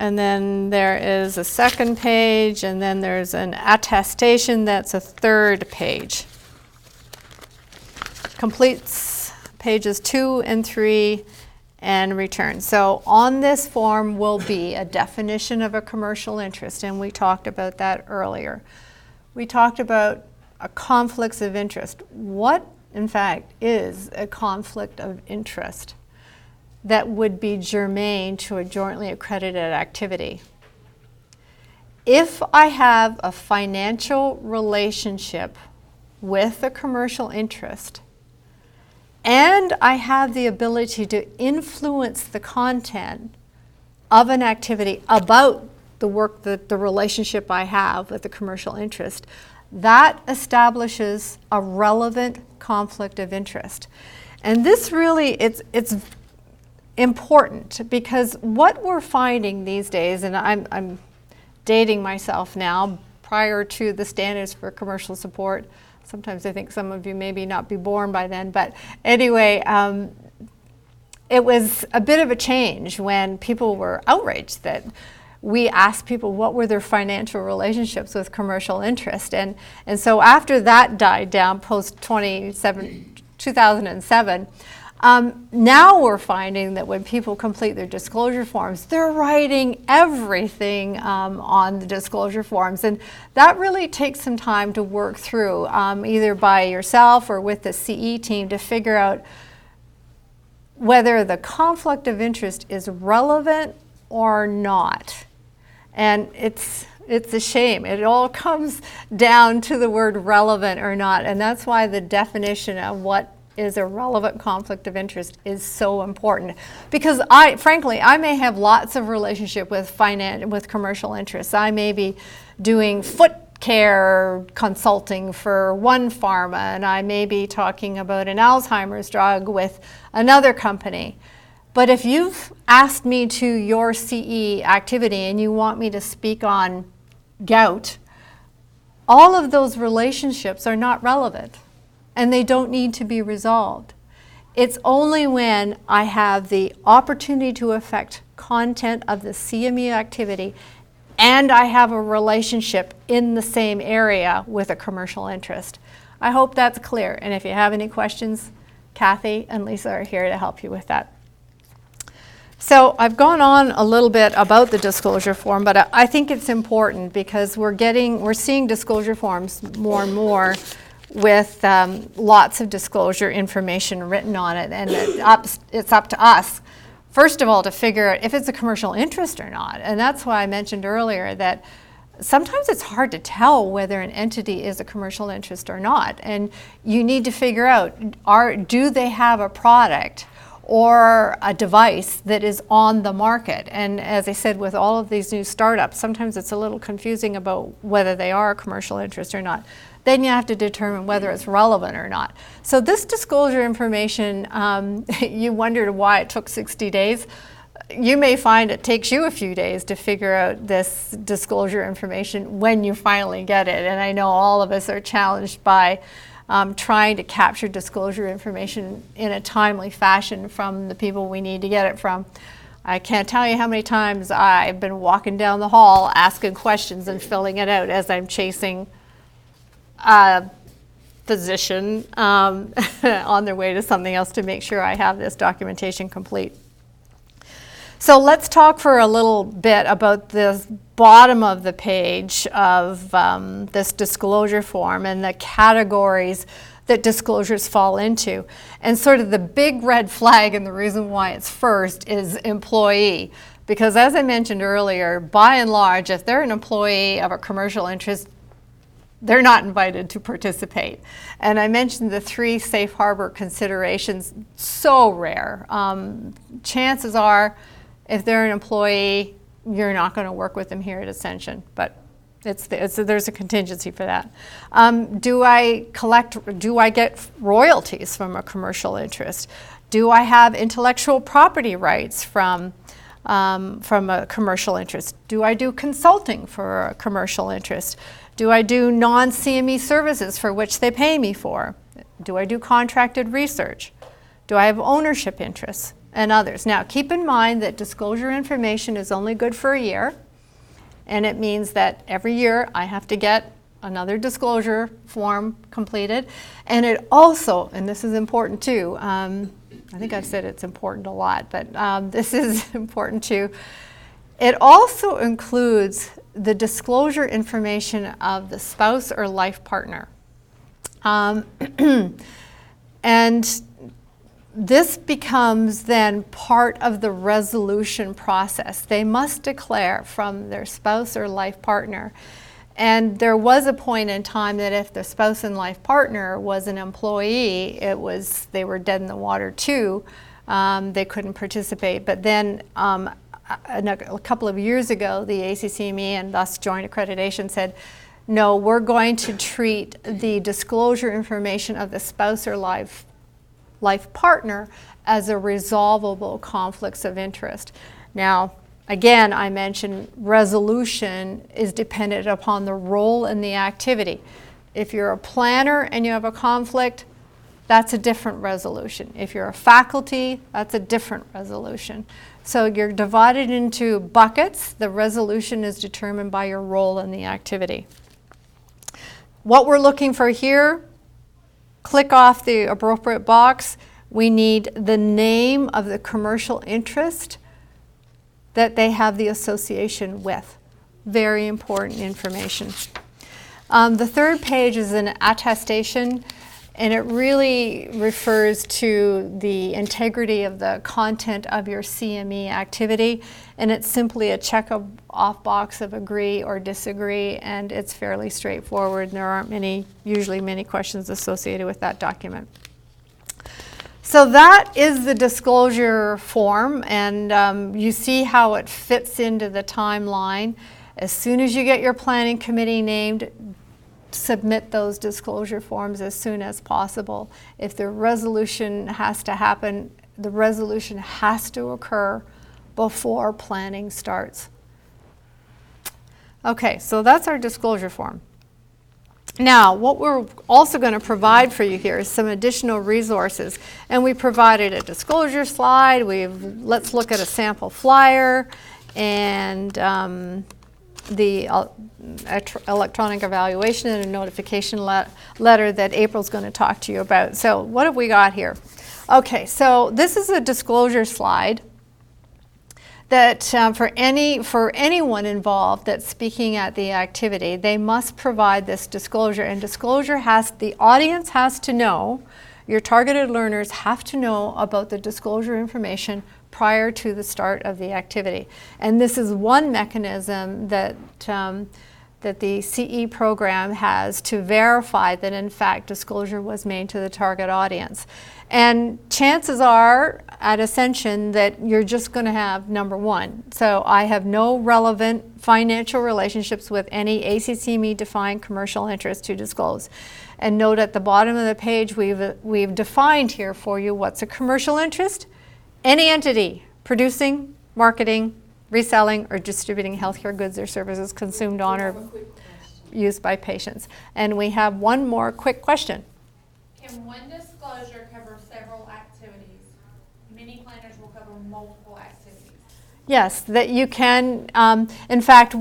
G: and then there is a second page, and then there's an attestation that's a third page. Completes pages 2 and 3 and return. So on this form will be a definition of a commercial interest, and we talked about that earlier. We talked about conflicts of interest. What, in fact, is a conflict of interest that would be germane to a jointly accredited activity? If I have a financial relationship with a commercial interest, and I have the ability to influence the content of an activity about the work, the relationship I have with the commercial interest, that establishes a relevant conflict of interest. And this really, it's important, because what we're finding these days, and I'm dating myself now, prior to the standards for commercial support, sometimes I think some of you maybe not be born by then, but anyway, it was a bit of a change when people were outraged that we asked people what were their financial relationships with commercial interest. And so after that died down post 2007, now we're finding that when people complete their disclosure forms, they're writing everything on the disclosure forms. And that really takes some time to work through, either by yourself or with the CE team, to figure out whether the conflict of interest is relevant or not. And it's a shame. It all comes down to the word relevant or not. And that's why the definition of what is a relevant conflict of interest is so important. Because frankly, I may have lots of relationship with commercial interests. I may be doing foot care consulting for one pharma, and I may be talking about an Alzheimer's drug with another company. But if you've asked me to your CE activity and you want me to speak on gout, all of those relationships are not relevant and they don't need to be resolved. It's only when I have the opportunity to affect content of the CME activity and I have a relationship in the same area with a commercial interest. I hope that's clear. And if you have any questions, Kathy and Lisa are here to help you with that. So I've gone on a little bit about the disclosure form, but I think it's important because we're seeing disclosure forms more and more with lots of disclosure information written on it, and it's up to us, first of all, to figure out if it's a commercial interest or not. And that's why I mentioned earlier that sometimes it's hard to tell whether an entity is a commercial interest or not. And you need to figure out, do they have a product or a device that is on the market? And as I said, with all of these new startups, sometimes it's a little confusing about whether they are a commercial interest or not. Then you have to determine whether it's relevant or not. So this disclosure information, you wondered why it took 60 days. You may find it takes you a few days to figure out this disclosure information when you finally get it. And I know all of us are challenged by trying to capture disclosure information in a timely fashion from the people we need to get it from. I can't tell you how many times I've been walking down the hall asking questions and filling it out as I'm chasing a physician on their way to something else to make sure I have this documentation complete. So let's talk for a little bit about the bottom of the page of this disclosure form and the categories that disclosures fall into. And sort of the big red flag, and the reason why it's first, is employee. Because as I mentioned earlier, by and large, if they're an employee of a commercial interest, they're not invited to participate. And I mentioned the 3 safe harbor considerations, so rare. Chances are, if they're an employee, you're not going to work with them here at Ascension, but there's a contingency for that. Do I get royalties from a commercial interest? Do I have intellectual property rights from a commercial interest? Do I do consulting for a commercial interest? Do I do non-CME services for which they pay me for? Do I do contracted research? Do I have ownership interests? And others. Now, keep in mind that disclosure information is only good for a year, and it means that every year I have to get another disclosure form completed. And it also, and this is important too, I think I've said it's important a lot, but this is important too, it also includes the disclosure information of the spouse or life partner. And this becomes then part of the resolution process. They must declare from their spouse or life partner. And there was a point in time that if the spouse and life partner was an employee, they were dead in the water too. They couldn't participate. But then a couple of years ago, the ACCME and thus Joint Accreditation said, no, we're going to treat the disclosure information of the spouse or life partner as a resolvable conflicts of interest. Now, again, I mentioned resolution is dependent upon the role in the activity. If you're a planner and you have a conflict, that's a different resolution. If you're a faculty, that's a different resolution. So you're divided into buckets. The resolution is determined by your role in the activity. What we're looking for here, click off the appropriate box. We need the name of the commercial interest that they have the association with. Very important information. The third page is an attestation, and it really refers to the integrity of the content of your CME activity, and it's simply a check-off box of agree or disagree, and it's fairly straightforward, and there aren't usually many questions associated with that document. So that is the disclosure form, and you see how it fits into the timeline. As soon as you get your planning committee named, submit those disclosure forms as soon as possible. If the resolution has to happen, the resolution has to occur before planning starts. Okay, so that's our disclosure form. Now, what we're also going to provide for you here is some additional resources. And we provided a disclosure slide. Let's look at a sample flyer and the electronic evaluation and a notification letter that April's going to talk to you about. So what have we got here? Okay, so this is a disclosure slide that for anyone involved that's speaking at the activity, they must provide this disclosure. And disclosure the audience has to know, your targeted learners have to know about the disclosure information prior to the start of the activity. And this is one mechanism that the CE program has to verify that in fact disclosure was made to the target audience. And chances are at Ascension that you're just going to have number one. So I have no relevant financial relationships with any ACCME defined commercial interest to disclose. And note at the bottom of the page we've defined here for you what's a commercial interest. Any entity producing, marketing, reselling, or distributing healthcare goods or services consumed on or used by patients. And we have one more quick question.
D: Can one disclosure cover several activities? Many planners will cover multiple activities.
G: Yes, that you can. In fact,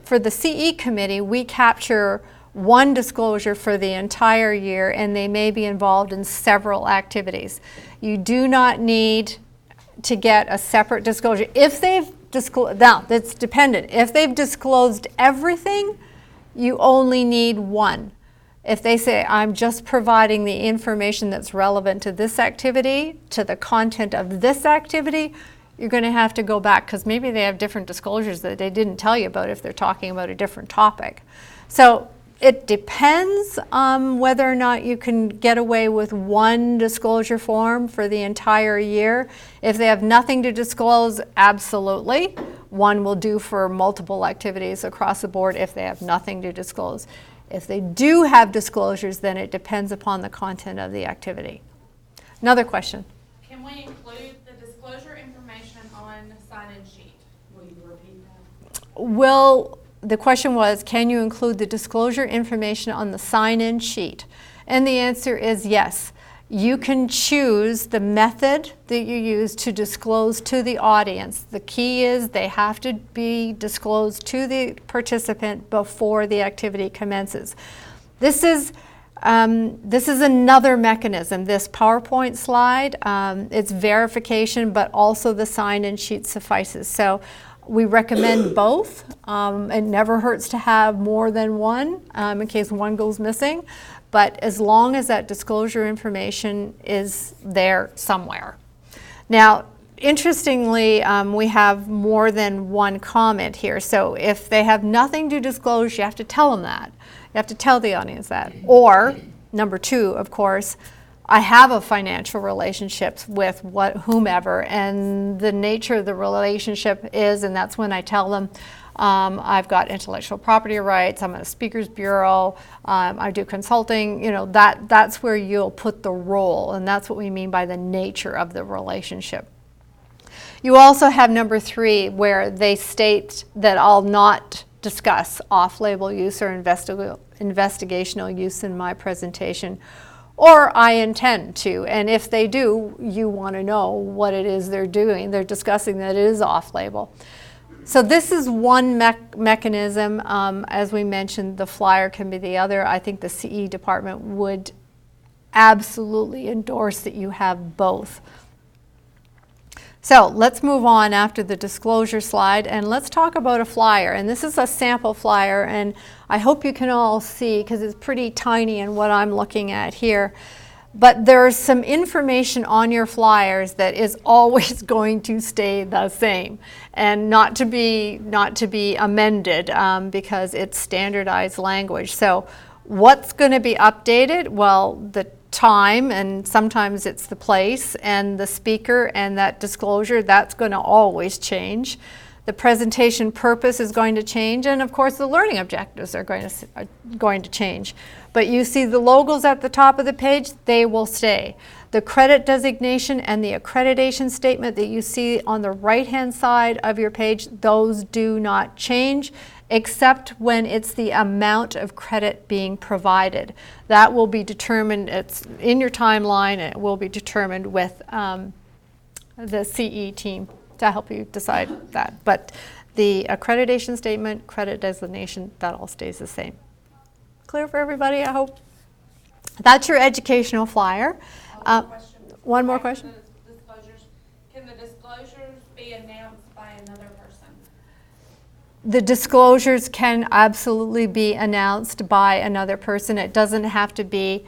G: for the CE committee, we capture one disclosure for the entire year, and they may be involved in several activities. You do not need to get a separate disclosure. If they've disclosed, now that's dependent. If they've disclosed everything, you only need one. If they say, I'm just providing the information that's relevant to this activity, to the content of this activity, you're going to have to go back because maybe they have different disclosures that they didn't tell you about if they're talking about a different topic. So it depends on whether or not you can get away with one disclosure form for the entire year. If they have nothing to disclose, absolutely. One will do for multiple activities across the board if they have nothing to disclose. If they do have disclosures, then it depends upon the content of the activity. Another question.
D: Can we include the disclosure information on the sign-in sheet?
C: Will you repeat that?
G: Well, the question was, can you include the disclosure information on the sign-in sheet? And the answer is yes. You can choose the method that you use to disclose to the audience. The key is they have to be disclosed to the participant before the activity commences. This is another mechanism. This PowerPoint slide, it's verification, but also the sign-in sheet suffices. So we recommend both. It never hurts to have more than one in case one goes missing. But as long as that disclosure information is there somewhere. Now, interestingly, we have more than one comment here. So if they have nothing to disclose, you have to tell them that. You have to tell the audience that. Or, number two, of course, I have a financial relationship with whomever, and the nature of the relationship is, and that's when I tell them, I've got intellectual property rights, I'm a speakers bureau, I do consulting, that's where you'll put the role, and that's what we mean by the nature of the relationship. You also have number three, where they state that I'll not discuss off-label use or investigational use in my presentation, or I intend to. And if they do, you want to know what it is they're doing. They're discussing that it is off-label. So this is one mechanism. As we mentioned, the flyer can be the other. I think the CE department would absolutely endorse that you have both. So let's move on after the disclosure slide, and let's talk about a flyer. And this is a sample flyer, and I hope you can all see because it's pretty tiny in what I'm looking at here. But there's some information on your flyers that is always going to stay the same and not to be amended because it's standardized language. So what's going to be updated? Well, the time, and sometimes it's the place and the speaker, and that disclosure, that's going to always change. The presentation purpose is going to change, and of course the learning objectives are going to change. But you see the logos at the top of the page, they will stay. The credit designation and the accreditation statement that you see on the right-hand side of your page, those do not change, except when it's the amount of credit being provided. That will be determined, it's in your timeline, and it will be determined with the CE team to help you decide that. But the accreditation statement, credit designation, that all stays the same. Clear for everybody, I hope? That's your educational flyer. One more question?
D: Can the disclosures be announced by another person?
G: The disclosures can absolutely be announced by another person. It doesn't have to be,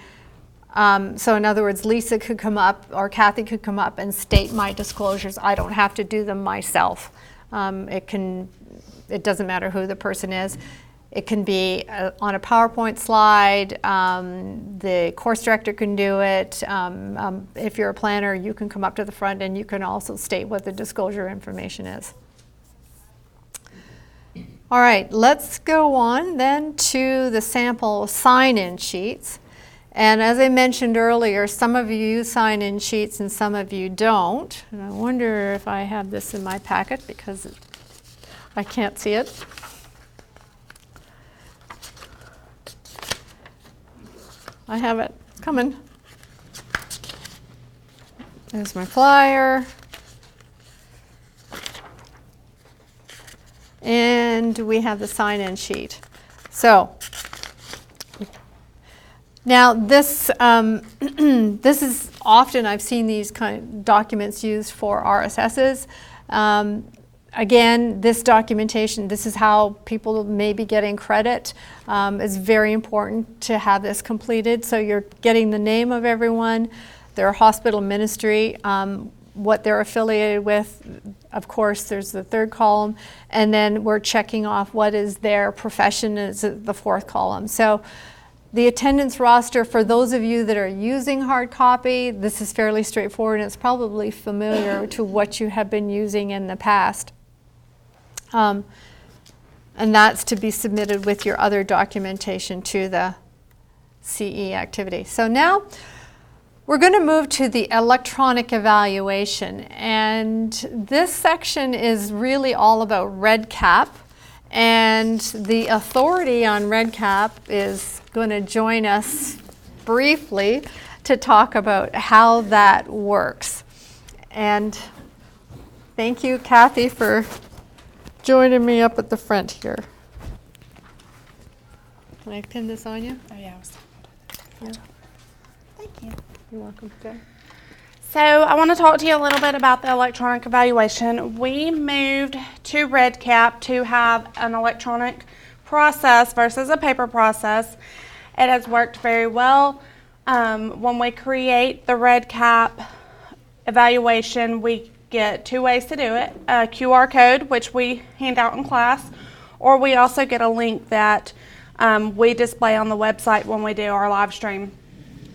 G: so in other words, Lisa could come up or Kathy could come up and state my disclosures. I don't have to do them myself. It doesn't matter who the person is. It can be on a PowerPoint slide. The course director can do it. If you're a planner, you can come up to the front and you can also state what the disclosure information is. All right, let's go on then to the sample sign-in sheets. And as I mentioned earlier, some of you use sign-in sheets and some of you don't. And I wonder if I have this in my packet because I can't see it. I have it coming. There's my flyer. And we have the sign-in sheet. So now this, this is often, I've seen these kind of documents used for RSSs. Again, this documentation, this is how people may be getting credit. It's very important to have this completed. So you're getting the name of everyone, their hospital ministry, what they're affiliated with. Of course, there's the third column. And then we're checking off what is their profession is the fourth column. So the attendance roster, for those of you that are using hard copy, this is fairly straightforward and it's probably familiar to what you have been using in the past. And that's to be submitted with your other documentation to the CE activity. So now we're going to move to the electronic evaluation. And this section is really all about REDCap. And the authority on REDCap is going to join us briefly to talk about how that works. And thank you, Kathy, for joining me up at the front here. Can I pin this on you?
D: Oh, yeah.
G: Yeah.
D: Thank you.
G: You're welcome. Okay.
D: So I want to talk to you a little bit about the electronic evaluation. We moved to REDCap to have an electronic process versus a paper process. It has worked very well. When we create the REDCap evaluation, we get two ways to do it. A QR code, which we hand out in class, or we also get a link that we display on the website when we do our live stream.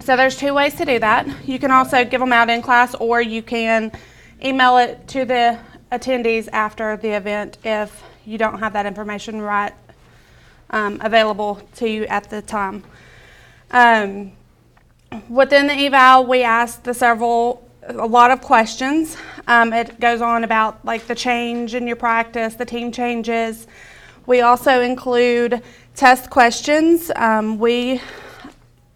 D: So there's two ways to do that. You can also give them out in class, or you can email it to the attendees after the event if you don't have that information right available to you at the time. Within the eval, we ask a lot of questions. It goes on about like the change in your practice, the team changes. We also include test questions. We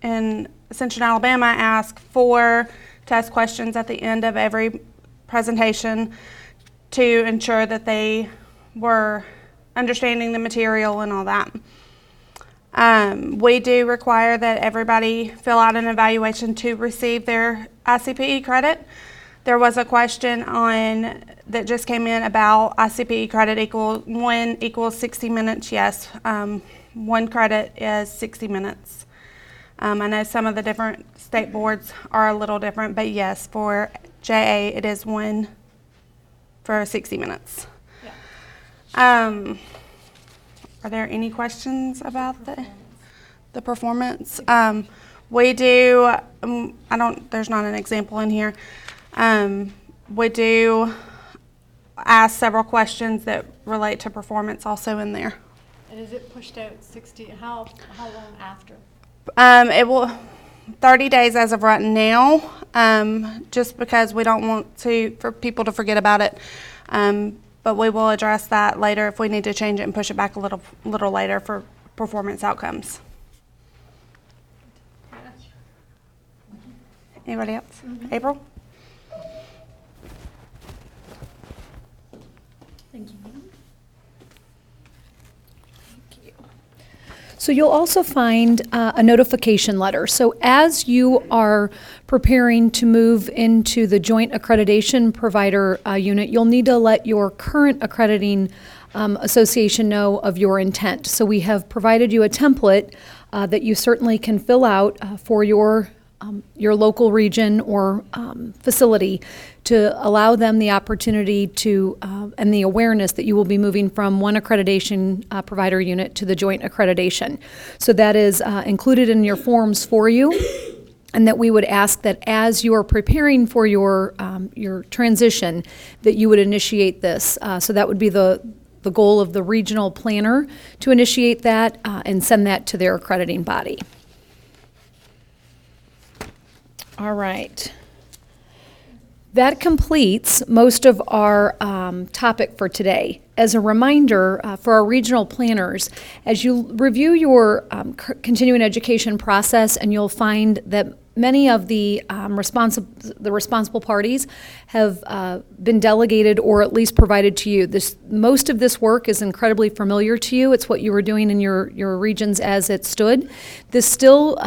D: in Ascension, Alabama, ask 4 test questions at the end of every presentation to ensure that they were understanding the material and all that. We do require that everybody fill out an evaluation to receive their ICPE credit. There was a question that just came in about ICPE credit one equals 60 minutes. Yes, 1 credit is 60 minutes. I know some of the different state boards are a little different, but yes, for JA it is 1 for 60 minutes. Yeah. Are there any questions about the performance? We do, there's not an example in here. We do ask several questions that relate to performance also in there.
G: And is it pushed out 60, how long after?
D: It will, 30 days as of right now, just because we don't want for people to forget about it. But we will address that later if we need to change it and push it back a little later for performance outcomes. Anybody else? April?
E: Thank you. So you'll also find a notification letter. So as you are preparing to move into the joint accreditation provider unit, you'll need to let your current accrediting association know of your intent. So we have provided you a template that you certainly can fill out for your local region or facility to allow them the opportunity to and the awareness that you will be moving from one accreditation provider unit to the joint accreditation. So that is included in your forms for you, and that we would ask that as you are preparing for your transition, that you would initiate this. So that would be the goal of the regional planner, to initiate that and send that to their accrediting body. All right. That completes most of our topic for today. As a reminder for our regional planners, as you review your continuing education process, and you'll find that many of the responsible parties have been delegated or at least provided to you. Most of this work is incredibly familiar to you. It's what you were doing in your regions as it stood. This still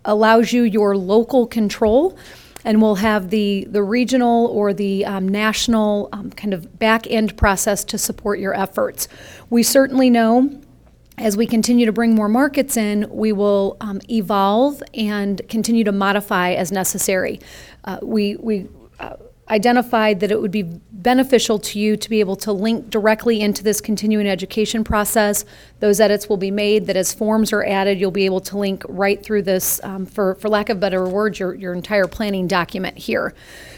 E: allows you your local control, and we'll have the regional or the national kind of back-end process to support your efforts. We certainly know as we continue to bring more markets in, we will evolve and continue to modify as necessary. We identified that it would be beneficial to you to be able to link directly into this continuing education process. Those edits will be made, that as forms are added, you'll be able to link right through this, for lack of better words, your entire planning document here.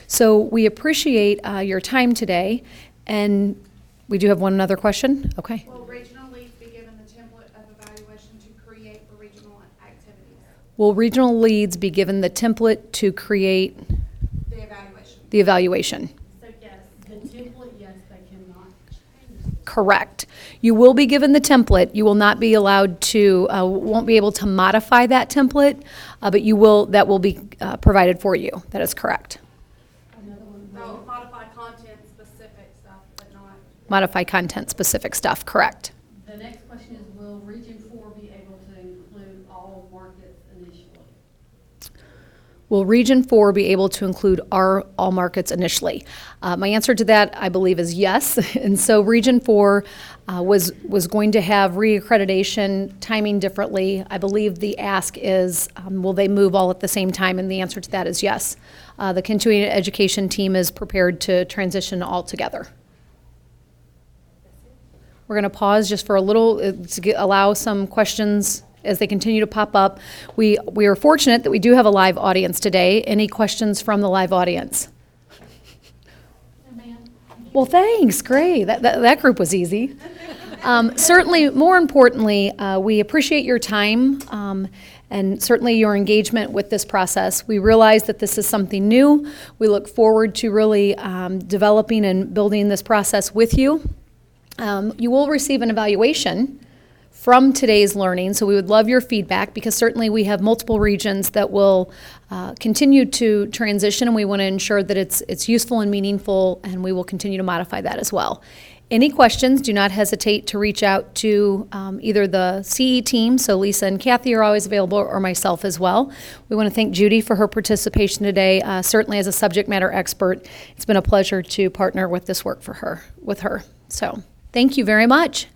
E: So we appreciate your time today, and we do have one other question. Okay.
D: Will regional leads be given the template of evaluation to create the regional activities?
E: Will regional leads be given the template to create the evaluation?
C: So yes, the template, yes, they cannot change.
E: Correct. You will be given the template. You will not be allowed to, won't be able to modify that template, but that will be provided for you. That is correct.
C: Another one.
D: Oh, modify content-specific stuff, but not...
E: Modify content-specific stuff, correct.
C: The next question is, will Region 4 be able to include all markets initially?
E: Will Region 4 be able to include all markets initially? My answer to that, I believe, is yes. And so Region 4 was going to have reaccreditation timing differently. I believe the ask is, will they move all at the same time? And the answer to that is yes. The continuing education team is prepared to transition all together. We're going to pause just for a little to allow some questions as they continue to pop up. We are fortunate that we do have a live audience today. Any questions from the live audience? Well, thanks. Great. That group was easy. Certainly, more importantly, we appreciate your time and certainly your engagement with this process. We realize that this is something new. We look forward to really developing and building this process with you. You will receive an evaluation from today's learning, so we would love your feedback, because certainly we have multiple regions that will continue to transition, and we want to ensure that it's useful and meaningful, and we will continue to modify that as well. Any questions, do not hesitate to reach out to either the CE team, so Lisa and Kathy are always available, or myself as well. We want to thank Judy for her participation today. Certainly as a subject matter expert, it's been a pleasure to partner with this work with her. So thank you very much.